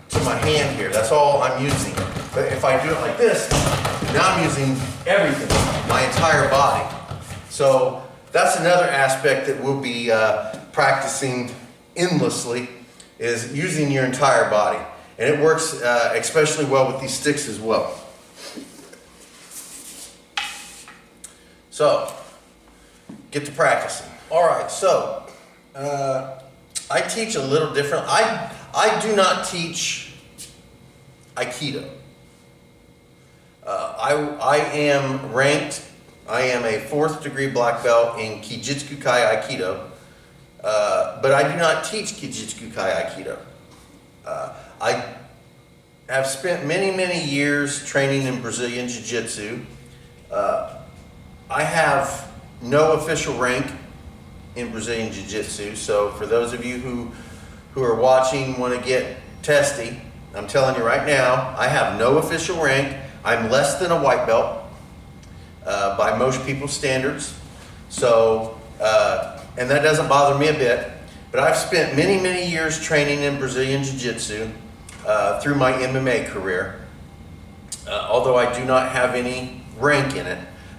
to my hand here. That's all I'm using. But if I do it like this, now I'm using everything, my entire body. So that's another aspect that we'll be practicing endlessly, is using your entire body. And it works especially well with these sticks as well. So, get to practicing. All right, so I teach a little different. I do not teach Aikido. I am ranked. I am a 4th degree black belt in Kijitsukai Aikido, but I do not teach Kijitsukai Aikido. I have spent many years training in Brazilian Jiu-Jitsu. I have no official rank in Brazilian Jiu-Jitsu, so for those of you who are watching, want to get testy, I'm telling you right now, I have no official rank. I'm less than a white belt. By most people's standards. So, and that doesn't bother me a bit, but I've spent many years training in Brazilian Jiu-Jitsu through my MMA career, although I do not have any rank in it.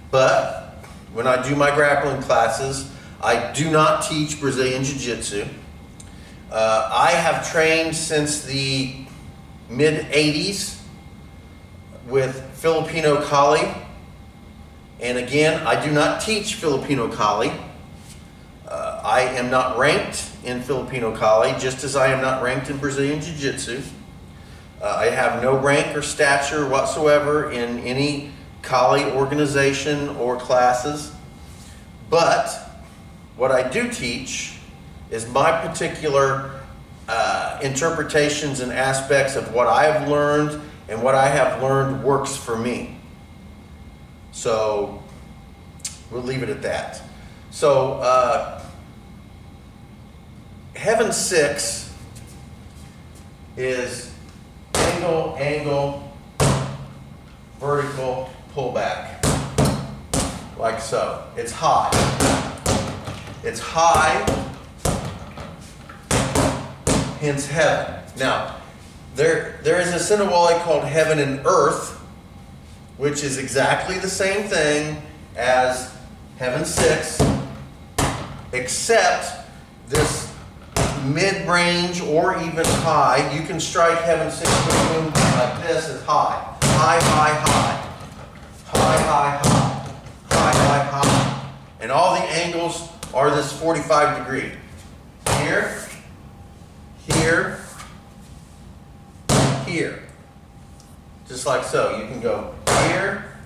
But when I do my grappling classes, I do not teach Brazilian Jiu-Jitsu. I have trained since the mid-'80s with Filipino Kali. And again, I do not teach Filipino Kali. I am not ranked in Filipino Kali, just as I am not ranked in Brazilian Jiu-Jitsu. I have no rank or stature whatsoever in any Kali organization or classes. But what I do teach is my particular interpretations and aspects of what I have learned, and what I have learned works for me. So we'll leave it at that. So Heaven 6 is angle, vertical, pullback, like so. It's high. It's high, hence heaven. Now, there is a Sinawalli called Heaven and Earth, which is exactly the same thing as Heaven 6, except this mid-range or even high. You can strike Heaven 6 like this as high. High, high, high. High. high, high, high, high, high, high. And all the angles are this 45 degree. Here, here, here. Just like so. You can go here,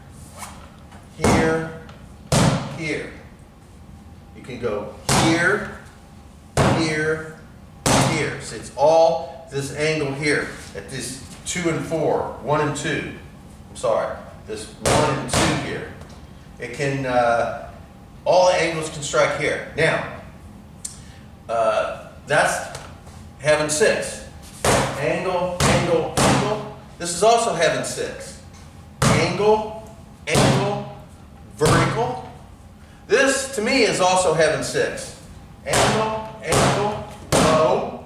here, here. You can go here, here, here. So it's all this angle here at this 2 and 4, 1 and 2. I'm sorry, this 1 and 2 here. It can, all the angles can strike here. Now, that's heaven 6. Angle, angle, angle. This is also heaven 6. Angle, angle, vertical. This, to me, is also heaven 6. Angle, angle, low,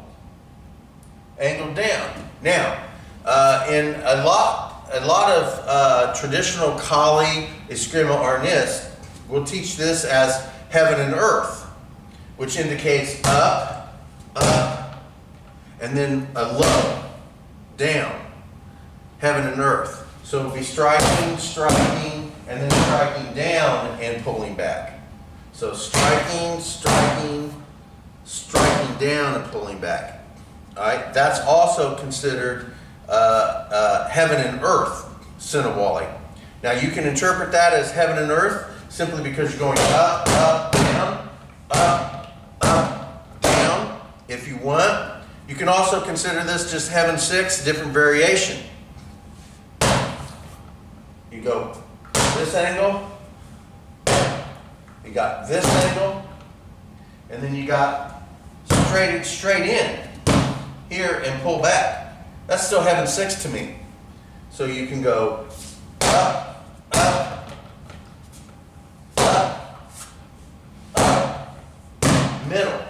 angle down. Now, in a lot of traditional Kali Eskrima Arnis, we'll teach this as heaven and earth, which indicates up, up, and then a low, down, heaven and earth. So it'll be striking, striking, and then striking down and pulling back. So striking, striking, striking down and pulling back. All right, that's also considered heaven and earth, Sinawalli. Now you can interpret that as heaven and earth simply because you're going up, up, down, up, up, down, if you want. You can also consider this just heaven 6, different variation. You go this angle, you got this angle, and then you got straight in here and pull back. That's still heaven 6 to me. So you can go up, up, up, up, middle,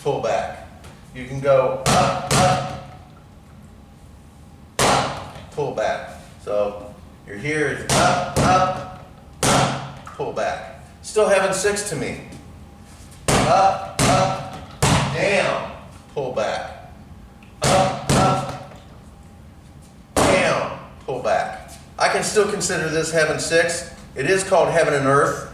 pull back. You can go up, up, pull back. So your here is up, up, up, pull back. Still heaven 6 to me. Up, up, down, pull back. Up, up, down, pull back. I can still consider this heaven 6. It is called heaven and earth,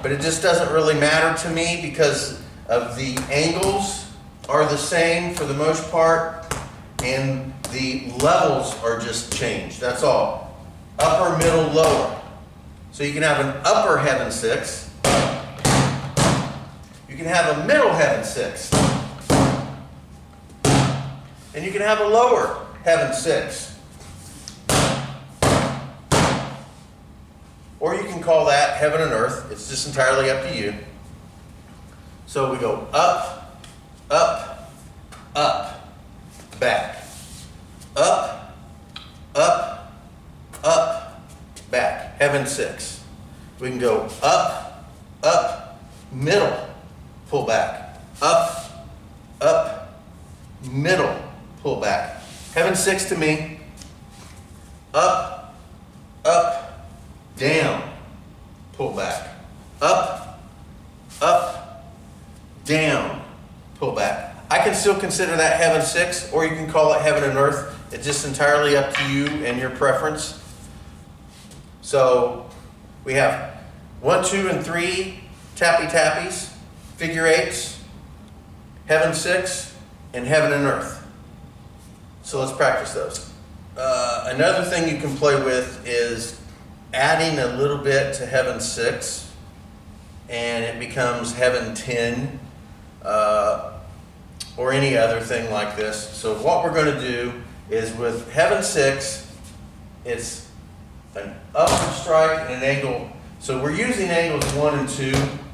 but it just doesn't really matter to me because of the angles are the same for the most part, and the levels are just changed. That's all. Upper, middle, lower. So you can have an upper heaven 6. You can have a middle heaven 6. And you can have a lower heaven 6. Or you can call that heaven and earth. It's just entirely up to you. So we go up, up, up, back. Up, up, up, back. Heaven 6. We can go up, up, middle, pull back. Up, up, middle, pull back. Heaven 6 to me. Up, up, down, pull back. Up, up, down, pull back. I can still consider that heaven 6, or you can call it heaven and earth. It's just entirely up to you and your preference. So we have 1, 2, and 3 tappy tappies, figure 8s, heaven 6, and heaven and earth. So let's practice those. Another thing you can play with is adding a little bit to heaven 6, and it becomes heaven 10, or any other thing like this. So what we're going to do is with heaven 6, it's an upward strike and an angle. So we're using angles 1 and 2.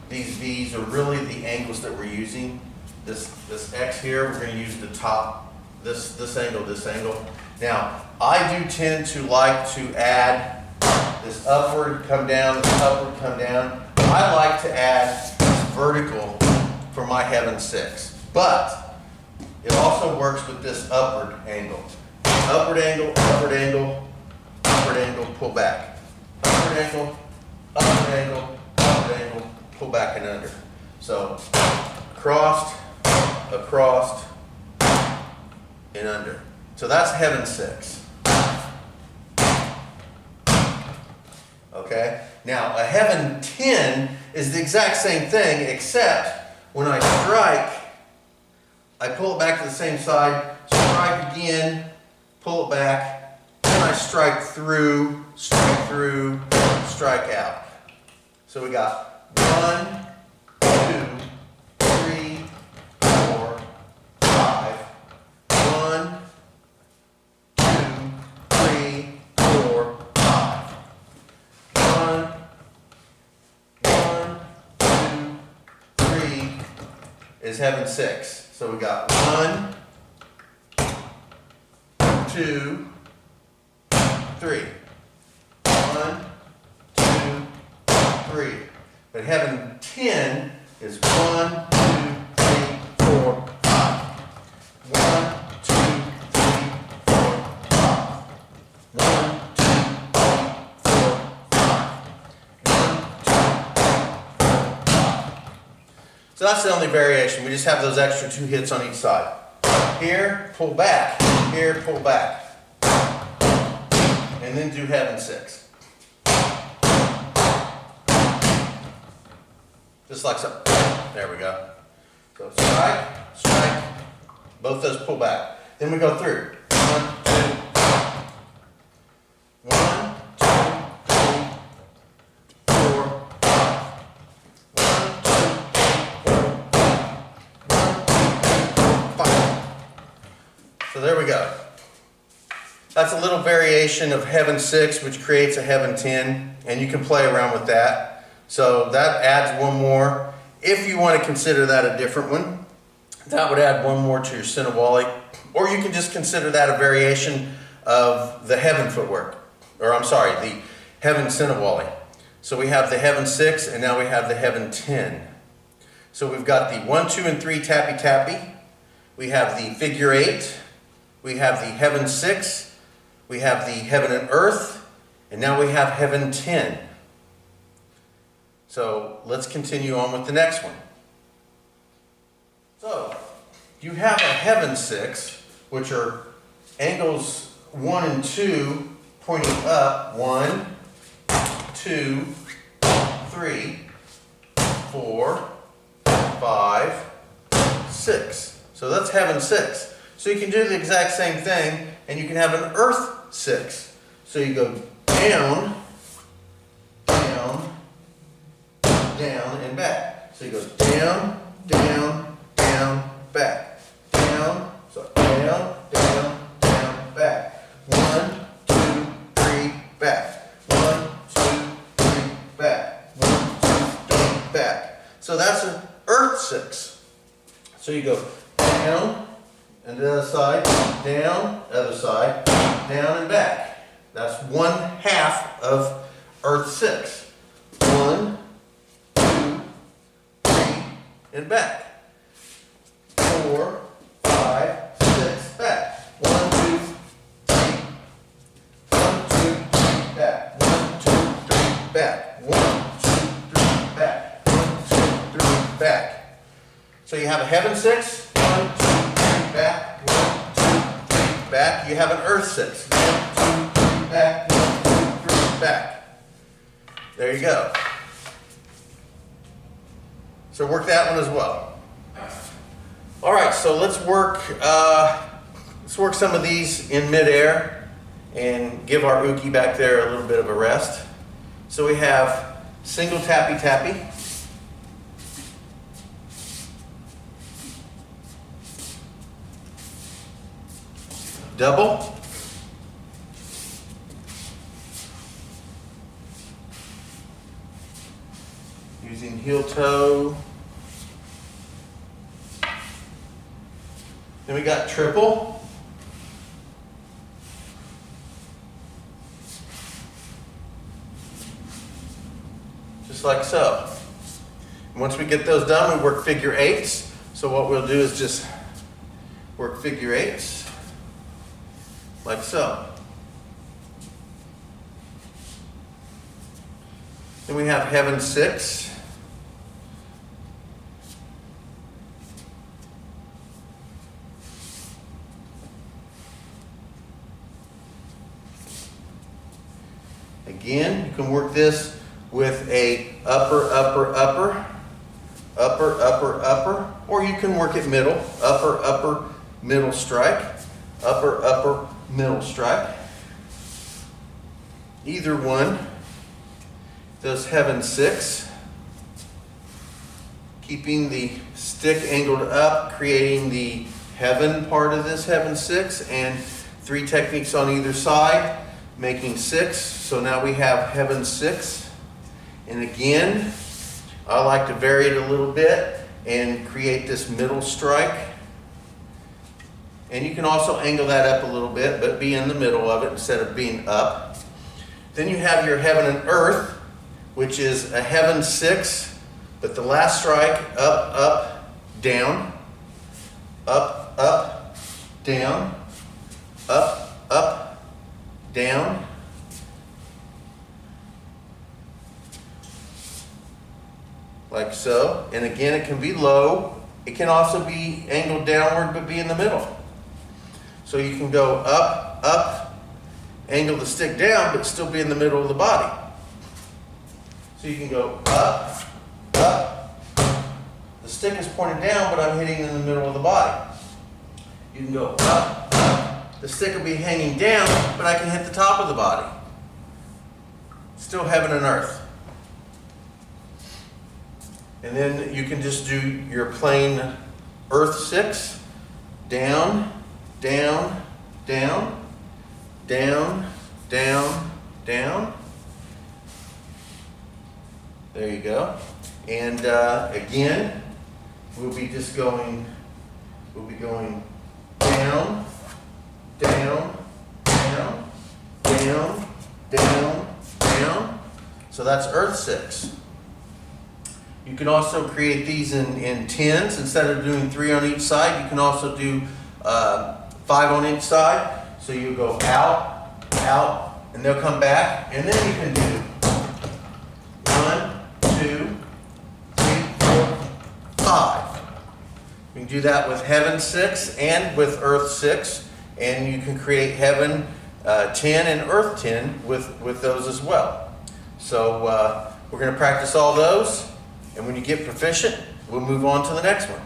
These V's are really the angles that we're using. This X here, we're going to use the top, this angle, this angle. Now, I do tend to like to add this upward, come down, this upward, come down. I like to add this vertical for my heaven 6. But it also works with this upward angle. Upward angle, upward angle, upward angle, pull back. Upward angle, upward angle, upward angle, pull back and under. So, across, across, and under. So that's heaven 6. Okay? Now, a heaven 10 is the exact same thing, except when I strike, I pull it back to the same side, strike again, pull it back, then I strike through, strike out. So we got 1, 2, 3, 4, 5. 1, 2, 3, 4, 5. 1, 2, 3 is heaven 6. So we got 1, 2, 3. 1, 2, 3. But heaven 10 is 1, 2, 3, 4, 5. 1, 2, 3, 4, 5. 1, 2, 3, 4, 5. 1, 2, 3, 4, 5. So that's the only variation. We just have those extra 2 hits on each side. Here, pull back. Here, pull back. And then do heaven 6. Just like so. There we go. So strike, strike, both those pull back. Then we go through. 1, 2, 1, 2, 3, 4, 5. 1, 2, 3, 4, 1, 2, 3, 4, 5. So there we go. That's a little variation of heaven 6, which creates a heaven 10, and you can play around with that. So that adds one more. If you want to consider that a different one, that would add one more to your Sinawalli. Or you can just consider that a variation of the heaven footwork. Or I'm sorry, the heaven Sinawalli. So we have the heaven 6 and now we have the heaven 10. So we've got the 1, 2, and 3 tappy tappy. We have the figure 8. We have the heaven 6. We have the heaven and earth. And now we have heaven 10. So let's continue on with the next one. So you have a heaven 6, which are angles 1 and 2 pointing up. 1, 2, 3, 4, 5, 6. So that's heaven 6. So you can do the exact same thing, and you can have an earth 6. So you go down, down, down, and back. So you go down, down, down, back. Down, so down, down, down, back. 1, 2, 3, back. 1, 2, 3, back. 1, 2, 3, back. So that's an earth 6. So you go down, and the other side, down, other side, down, and back. That's 1/2 of earth 6. 1, 2, 3, and back. 4, 5, 6, back. 1, 2, 3. 1, 2, 3, back. 1, 2, 3, back. 1, 2, 3, back. 1, 2, 3, back. So you have a heaven 6. 1, 2, 3, back. 1, 2, 3, back. You have an earth 6. 1, 2, 3, back. 1, 2, 3, back. There you go. So work that one as well. All right, so let's work some of these in midair and give our uke back there a little bit of a rest. So we have single tappy tappy. Double. Using heel toe. Then we got triple. Just like so. And once we get those done, we work figure 8s. So what we'll do is just work figure 8s. Like so. Then we have heaven 6. Again, you can work this with a upper, upper, upper, upper, upper, upper, or you can work it middle, upper, upper, middle strike, upper, upper, middle strike. Either one does heaven 6, keeping the stick angled up, creating the heaven part of this heaven 6, and 3 techniques on either side, making 6. So now we have heaven 6. And again, I like to vary it a little bit and create this middle strike. And you can also angle that up a little bit, but be in the middle of it instead of being up. Then you have your heaven and earth, which is a heaven 6, but the last strike, up, up, down, up, up, down, up, up, down. Like so. And again, it can be low. It can also be angled downward, but be in the middle. So you can go up, up, angle the stick down, but still be in the middle of the body. So you can go up, up. The stick is pointed down, but I'm hitting in the middle of the body. You can go up, up. The stick will be hanging down, but I can hit the top of the body. Still heaven and earth. And then you can just do your plain earth 6, down, down, down, down, down, down. There you go. And again, we'll be going down, down, down, down, down, down. So that's earth 6. You can also create these in 10s. Instead of doing 3 on each side, you can also do 5 on each side. So you go out, out, and they'll come back. And then you can do 1, 2, 3, 4, 5. You can do that with heaven 6 and with earth 6. And you can create heaven 10 and earth 10 with those as well. So we're going to practice all those. And when you get proficient, we'll move on to the next one.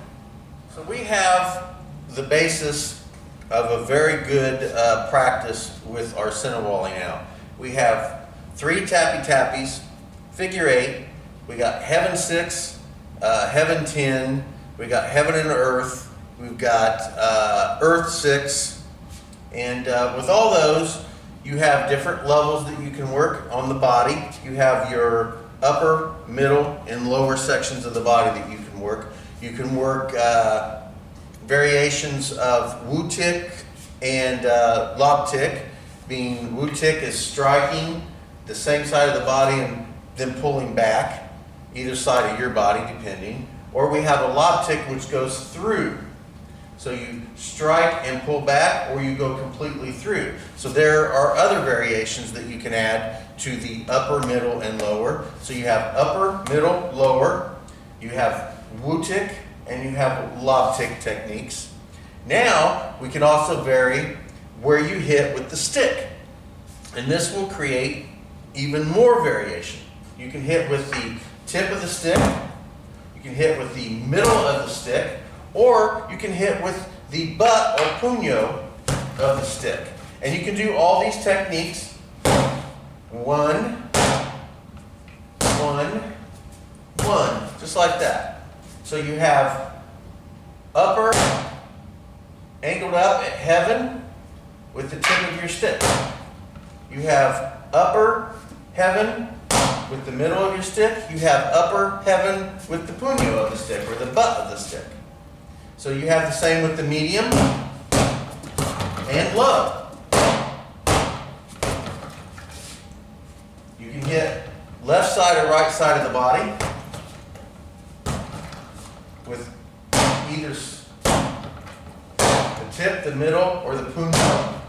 So we have the basis of a very good practice with our Sinawalli now. We have 3 tappy tappies, figure 8, we got heaven 6, heaven 10, we got heaven and earth, we've got earth 6, and with all those, you have different levels that you can work on the body. You have your upper, middle, and lower sections of the body that you can work. You can work variations of Wu tick and lob tick, being Wu tick is striking the same side of the body and then pulling back, either side of your body depending. Or we have a lob tick which goes through. So you strike and pull back, or you go completely through. So there are other variations that you can add to the upper, middle, and lower. So you have upper, middle, lower. You have Wu tick, and you have lob tick techniques. Now, we can also vary where you hit with the stick. And this will create even more variation. You can hit with the tip of the stick, you can hit with the middle of the stick, or you can hit with the butt or puño of the stick. And you can do all these techniques, 1, 1, 1, just like that. So you have upper, angled up at heaven with the tip of your stick. You have upper heaven with the middle of your stick. You have upper heaven with the puño of the stick, or the butt of the stick. So you have the same with the medium and low. You can hit left side or right side of the body with either the tip, the middle, or the puño.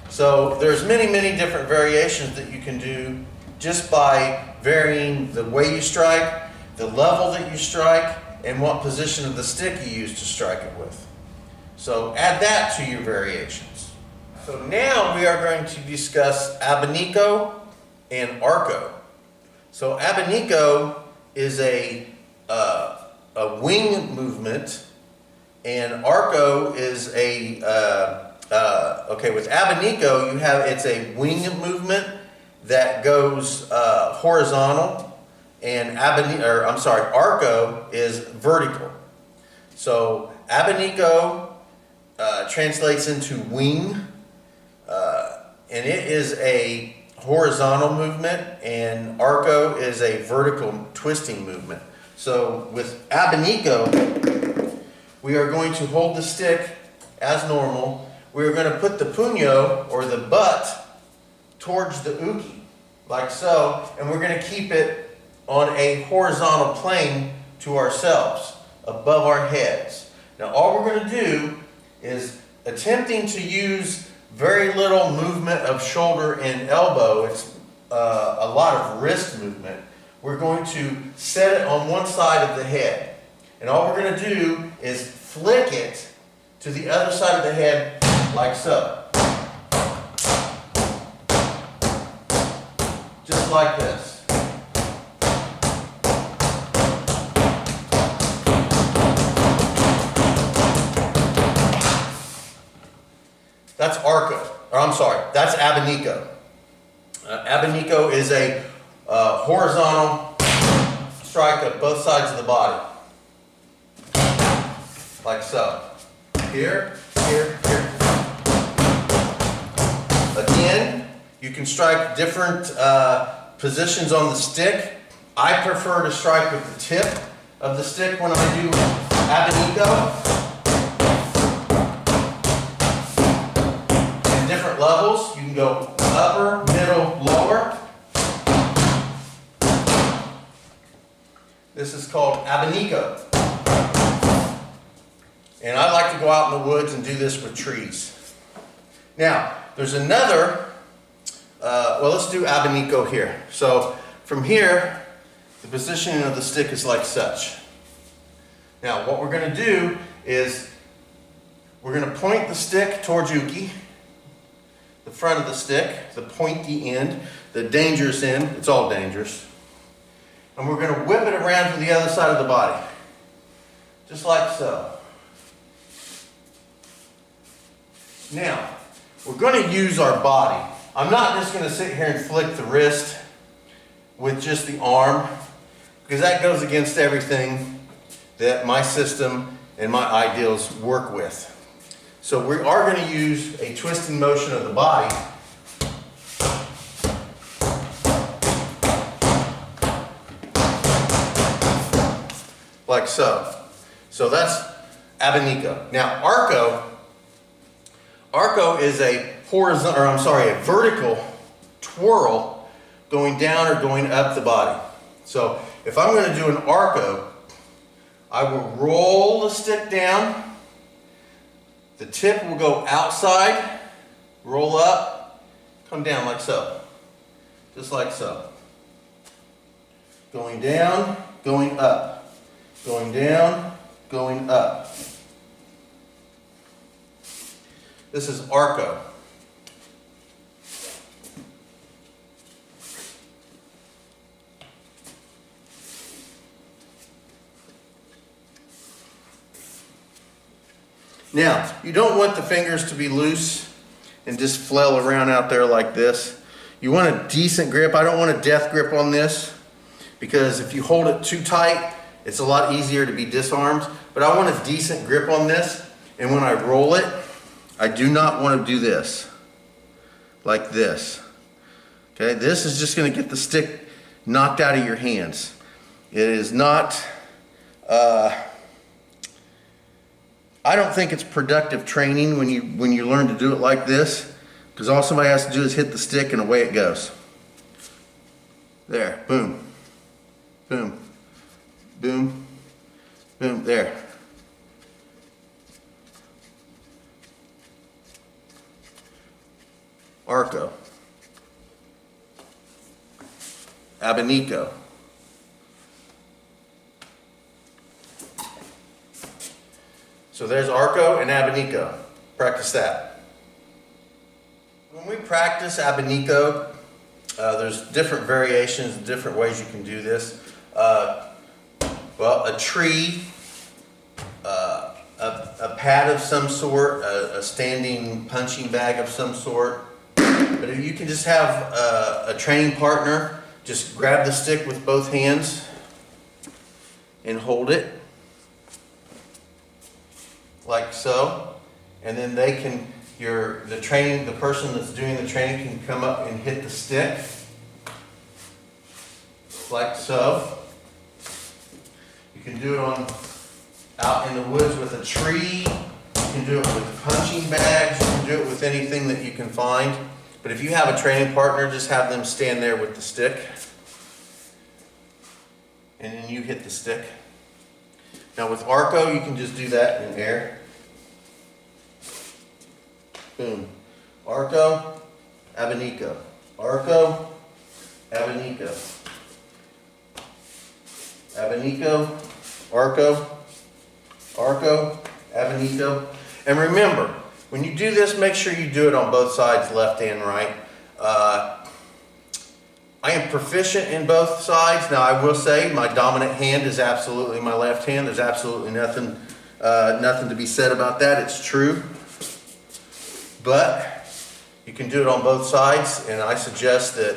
So there's many, many different variations that you can do just by varying the way you strike, the level that you strike, and what position of the stick you use to strike it with. So add that to your variations. So now we are going to discuss abanico and arco. So abanico is a wing movement, and arco is a okay. With abanico, it's a wing movement that goes horizontal, and arco is vertical. So abanico translates into wing, and it is a horizontal movement, and arco is a vertical twisting movement. So with abanico, we are going to hold the stick as normal. We are going to put the puño, or the butt, towards the uke, like so, and we're going to keep it on a horizontal plane to ourselves, above our heads. Now all we're going to do is attempting to use very little movement of shoulder and elbow. It's a lot of wrist movement. We're going to set it on one side of the head. And all we're going to do is flick it to the other side of the head, like so. Just like this. That's arco, or I'm sorry, that's abanico. Abanico is a horizontal strike of both sides of the body. Like so. Here, here, here. Again, you can strike different positions on the stick. I prefer to strike with the tip of the stick when I do abanico. Different levels. You can go upper, middle, lower. This is called abanico. And I like to go out in the woods and do this with trees. Now, there's another, well, let's do abanico here. So from here, the positioning of the stick is like such. Now, what we're going to do is we're going to point the stick towards uke. The front of the stick, the pointy end, the dangerous end, it's all dangerous. And we're going to whip it around to the other side of the body. Just like so. Now, we're going to use our body. I'm not just going to sit here and flick the wrist with just the arm, because that goes against everything that my system and my ideals work with. So we are going to use a twisting motion of the body. Like so. So that's abanico. Now arco is a horizontal, or I'm sorry, a vertical twirl going down or going up the body. So if I'm going to do an arco, I will roll the stick down. The tip will go outside, roll up, come down like so. Just like so. Going down, going up. Going down, going up. This is arco. Now, you don't want the fingers to be loose and just flail around out there like this. You want a decent grip. I don't want a death grip on this, because if you hold it too tight, it's a lot easier to be disarmed. But I want a decent grip on this, and when I roll it, I do not want to do this, like this. Okay, this is just going to get the stick knocked out of your hands. It is not... I don't think it's productive training when you learn to do it like this, because all somebody has to do is hit the stick and away it goes. There, boom, boom, boom, boom, there. Arco, abanico. So there's arco and abanico. Practice that. practice abanico, there's different variations, different ways you can do this. Well, a tree, a pad of some sort, a standing punching bag of some sort. But if you can just have a training partner, just grab the stick with both hands and hold it like so, and then they can, the person that's doing the training can come up and hit the stick like so. You can do it out in the woods with a tree. You can do it with punching bags. You can do it with anything that you can find. But if you have a training partner, just have them stand there with the stick, and then you hit the stick. Now with arco, you can just do that in air. Boom. Arco, abanico. Arco, abanico. Abanico, arco, arco, abanico. And remember, when you do this, make sure you do it on both sides, left and right. I am proficient in both sides. Now I will say my dominant hand is absolutely my left hand. There's absolutely nothing to be said about that. It's true. But you can do it on both sides, and I suggest that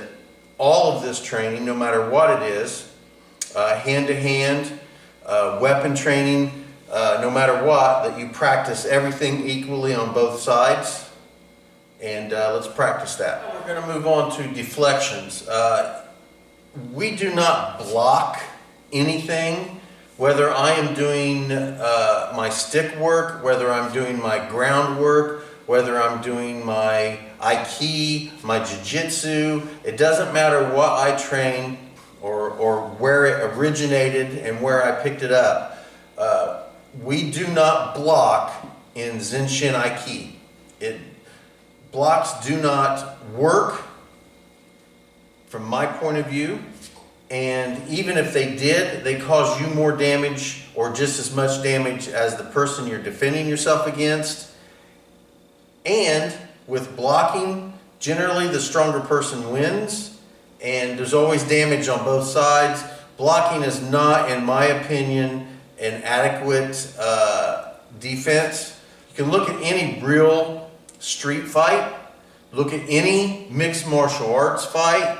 all of this training, no matter what it is, hand-to-hand, weapon training, no matter what, that you practice everything equally on both sides. And let's practice that. We're going to move on to deflections. We do not block anything, whether I am doing my stick work, whether I'm doing my ground work, whether I'm doing my Aiki, my Jiu-Jitsu. It doesn't matter what I train or where it originated and where I picked it up. We do not block in Zenshin Aiki. Blocks do not work from my point of view, and even if they did, they cause you more damage or just as much damage as the person you're defending yourself against. And with blocking, generally the stronger person wins, and there's always damage on both sides. Blocking is not, in my opinion, an adequate defense. You can look at any real street fight, look at any mixed martial arts fight,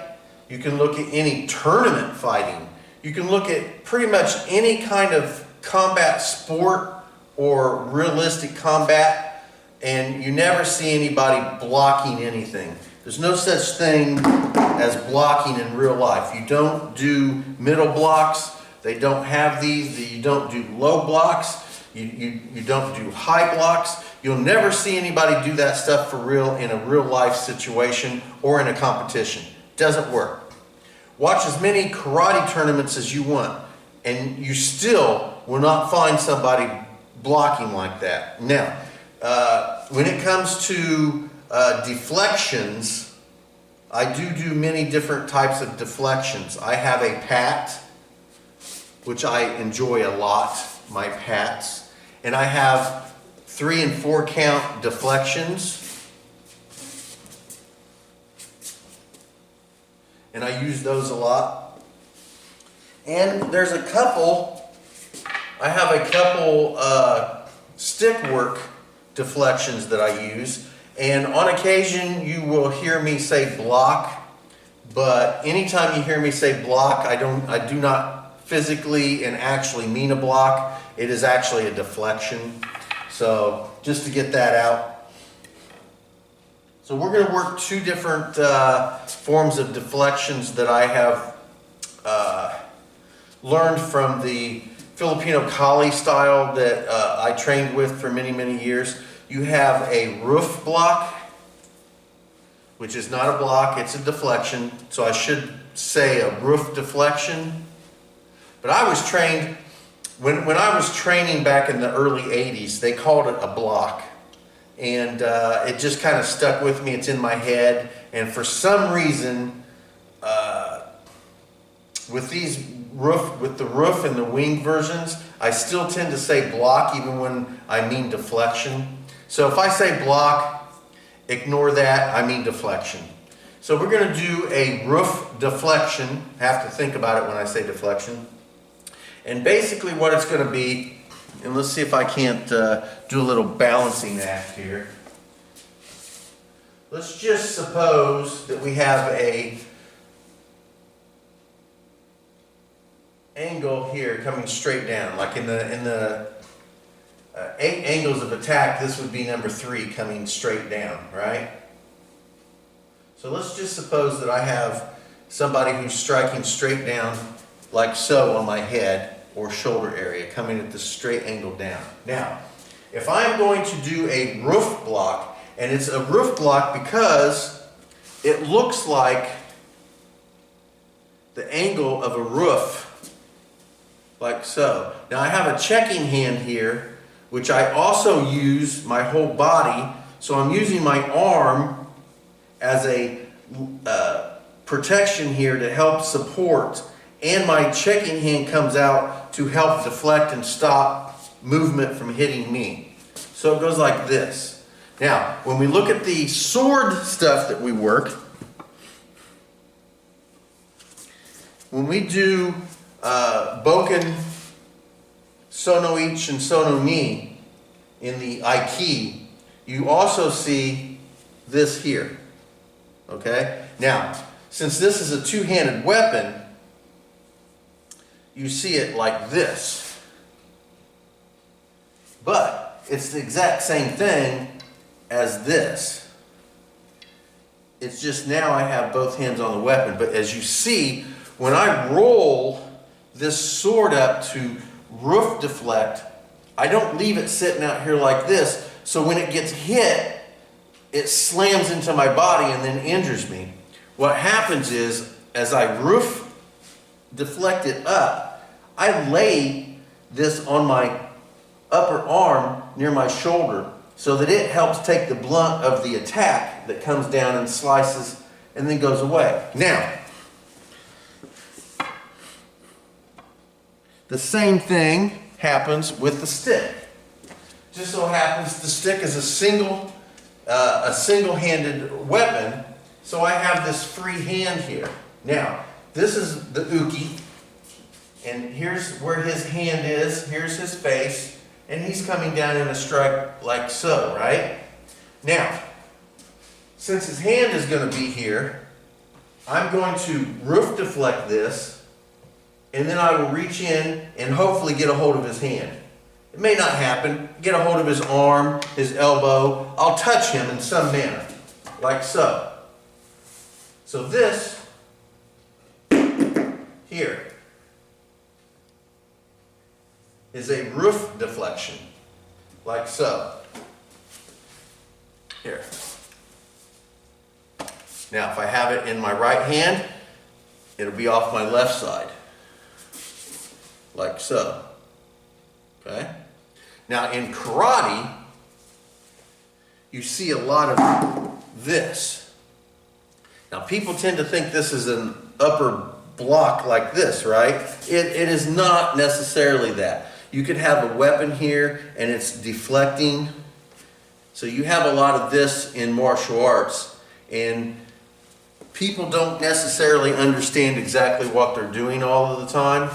you can look at any tournament fighting, you can look at pretty much any kind of combat sport or realistic combat, and you never see anybody blocking anything. There's no such thing as blocking in real life. You don't do middle blocks, they don't have these, you don't do low blocks, you don't do high blocks. You'll never see anybody do that stuff for real in a real life situation or in a competition. Doesn't work. Watch as many karate tournaments as you want, and you still will not find somebody blocking like that. Now, when it comes to deflections, I do many different types of deflections. I have a pat, which I enjoy a lot, my pats, and I have 3 and 4 count deflections, and I use those a lot. And there's a couple, I have a couple stick work deflections that I use, and on occasion you will hear me say block, but anytime you hear me say block, I do not physically and actually mean a block. It is actually a deflection. So just to get that out. So we're going to work 2 different forms of deflections that I have learned from the Filipino Kali style that I trained with for many, many years. You have a roof block, which is not a block, it's a deflection. So I should say a roof deflection. But I was trained, when I was training back in the early 80s, they called it a block. And it just kind of stuck with me, it's in my head. And for some reason, with the roof and the wing versions, I still tend to say block even when I mean deflection. So if I say block ignore that, I mean deflection. So we're going to do a roof deflection. Have to think about it when I say deflection. And basically what it's going to be, and let's see if I can't do a little balancing act here. Let's just suppose that we have a angle here coming straight down, like in the 8 angles of attack, this would be number 3 coming straight down, right? So let's just suppose that I have somebody who's striking straight down like so on my head or shoulder area, coming at the straight angle down. Now, if I'm going to do a roof block, and it's a roof block because it looks like the angle of a roof, like so. Now I have a checking hand here, which I also use my whole body, so I'm using my arm as a protection here to help support, and my checking hand comes out to help deflect and stop movement from hitting me. So it goes like this. Now, when we look at the sword stuff that we work, when we do Boken, Sono Ich, and Sono Ni in the Aiki, you also see this here. Okay? Now, since this is a two-handed weapon, you see it like this. But it's the exact same thing as this. It's just now I have both hands on the weapon. But as you see, when I roll this sword up to roof deflect, I don't leave it sitting out here like this, so when it gets hit, it slams into my body and then injures me. What happens is, as I roof deflect it up, I lay this on my upper arm near my shoulder so that it helps take the blunt of the attack that comes down and slices and then goes away. Now, the same thing happens with the stick. Just so happens the stick is a single-handed weapon, so I have this free hand here. Now, this is the uke, and here's where his hand is, here's his face, and he's coming down in a strike like so, right? Now, since his hand is going to be here, I'm going to roof deflect this, and then I will reach in and hopefully get a hold of his hand. It may not happen. Get a hold of his arm, his elbow. I'll touch him in some manner, like so. So this here is a roof deflection, like so. Here. Now, if I have it in my right hand, it'll be off my left side, like so. Okay? Now, in karate, you see a lot of this. Now, people tend to think this is an upper block like this, right? It is not necessarily that. You could have a weapon here and it's deflecting. So you have a lot of this in martial arts, and people don't necessarily understand exactly what they're doing all of the time,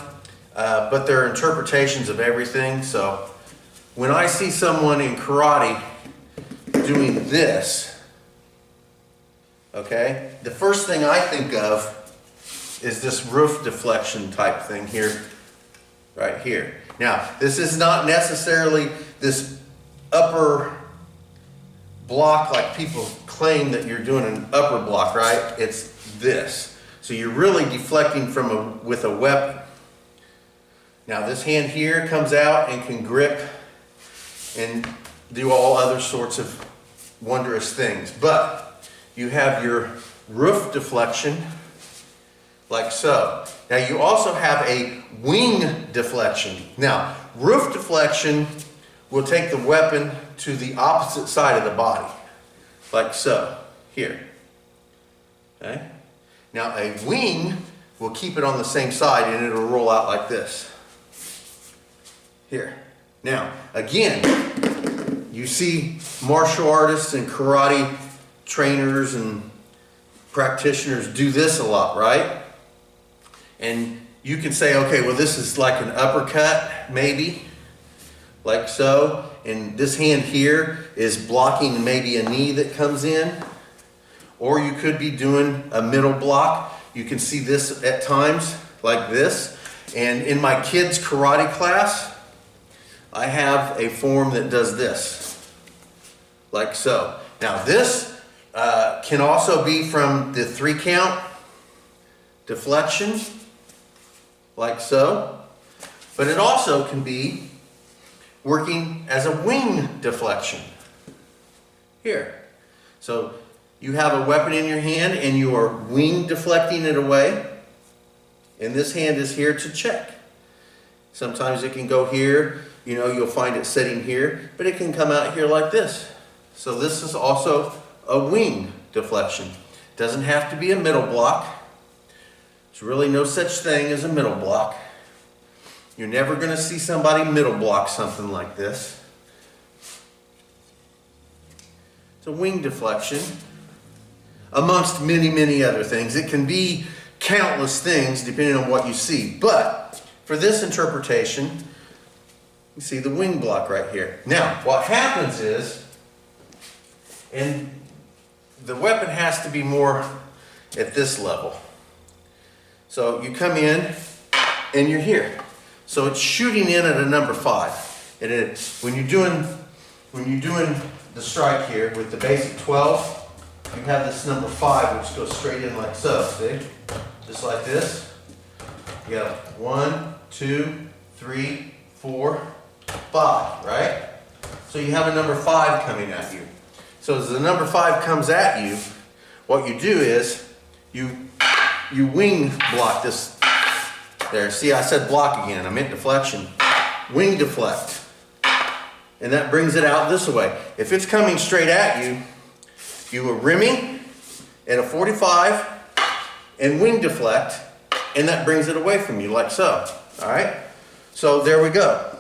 but there are interpretations of everything. So when I see someone in karate doing this, okay, the first thing I think of is this roof deflection type thing here, right here. Now, this is not necessarily this upper block like people claim that you're doing an upper block, right? It's this. So you're really deflecting with a weapon. Now, this hand here comes out and can grip and do all other sorts of wondrous things. But you have your roof deflection, like so. Now, you also have a wing deflection. Now, roof deflection will take the weapon to the opposite side of the body, like so, here. Okay? Now, a wing will keep it on the same side and it'll roll out like this. Here. Now, again, you see martial artists and karate trainers and practitioners do this a lot, right? And you can say, okay, well, this is like an uppercut, maybe, like so. And this hand here is blocking maybe a knee that comes in. Or you could be doing a middle block. You can see this at times, like this. And in my kids' karate class, I have a form that does this, like so. Now this can also be from the 3 count deflection, like so. But it also can be working as a wing deflection, here. So you have a weapon in your hand and you are wing deflecting it away. And this hand is here to check. Sometimes it can go here, you know, you'll find it sitting here, but it can come out here like this. So this is also a wing deflection. Doesn't have to be a middle block. There's really no such thing as a middle block. You're never going to see somebody middle block something like this. It's a wing deflection, amongst many, many other things. It can be countless things depending on what you see. But for this interpretation, you see the wing block right here. Now, what happens is, and the weapon has to be more at this level. So you come in and you're here. So it's shooting in at a number 5. And when you're doing the strike here with the basic 12, you have this number 5 which goes straight in like so, see? Just like this. You have 1, 2, 3, 4, 5, right? So you have a number 5 coming at you. So as the number 5 comes at you, what you do is you wing block this there. See, I said block again. I meant deflection. Wing deflect. And that brings it out this way. If it's coming straight at you, you are rimming at a 45 and wing deflect, and that brings it away from you like so. All right? So there we go.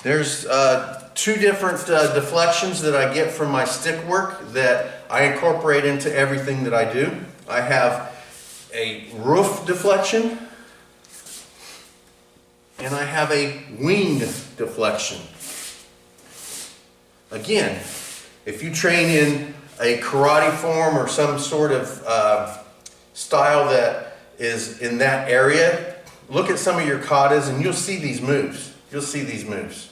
There's 2 different deflections that I get from my stick work that I incorporate into everything that I do. I have a roof deflection and I have a wing deflection. Again, if you train in a karate form or some sort of style that is in that area, look at some of your katas and you'll see these moves. You'll see these moves.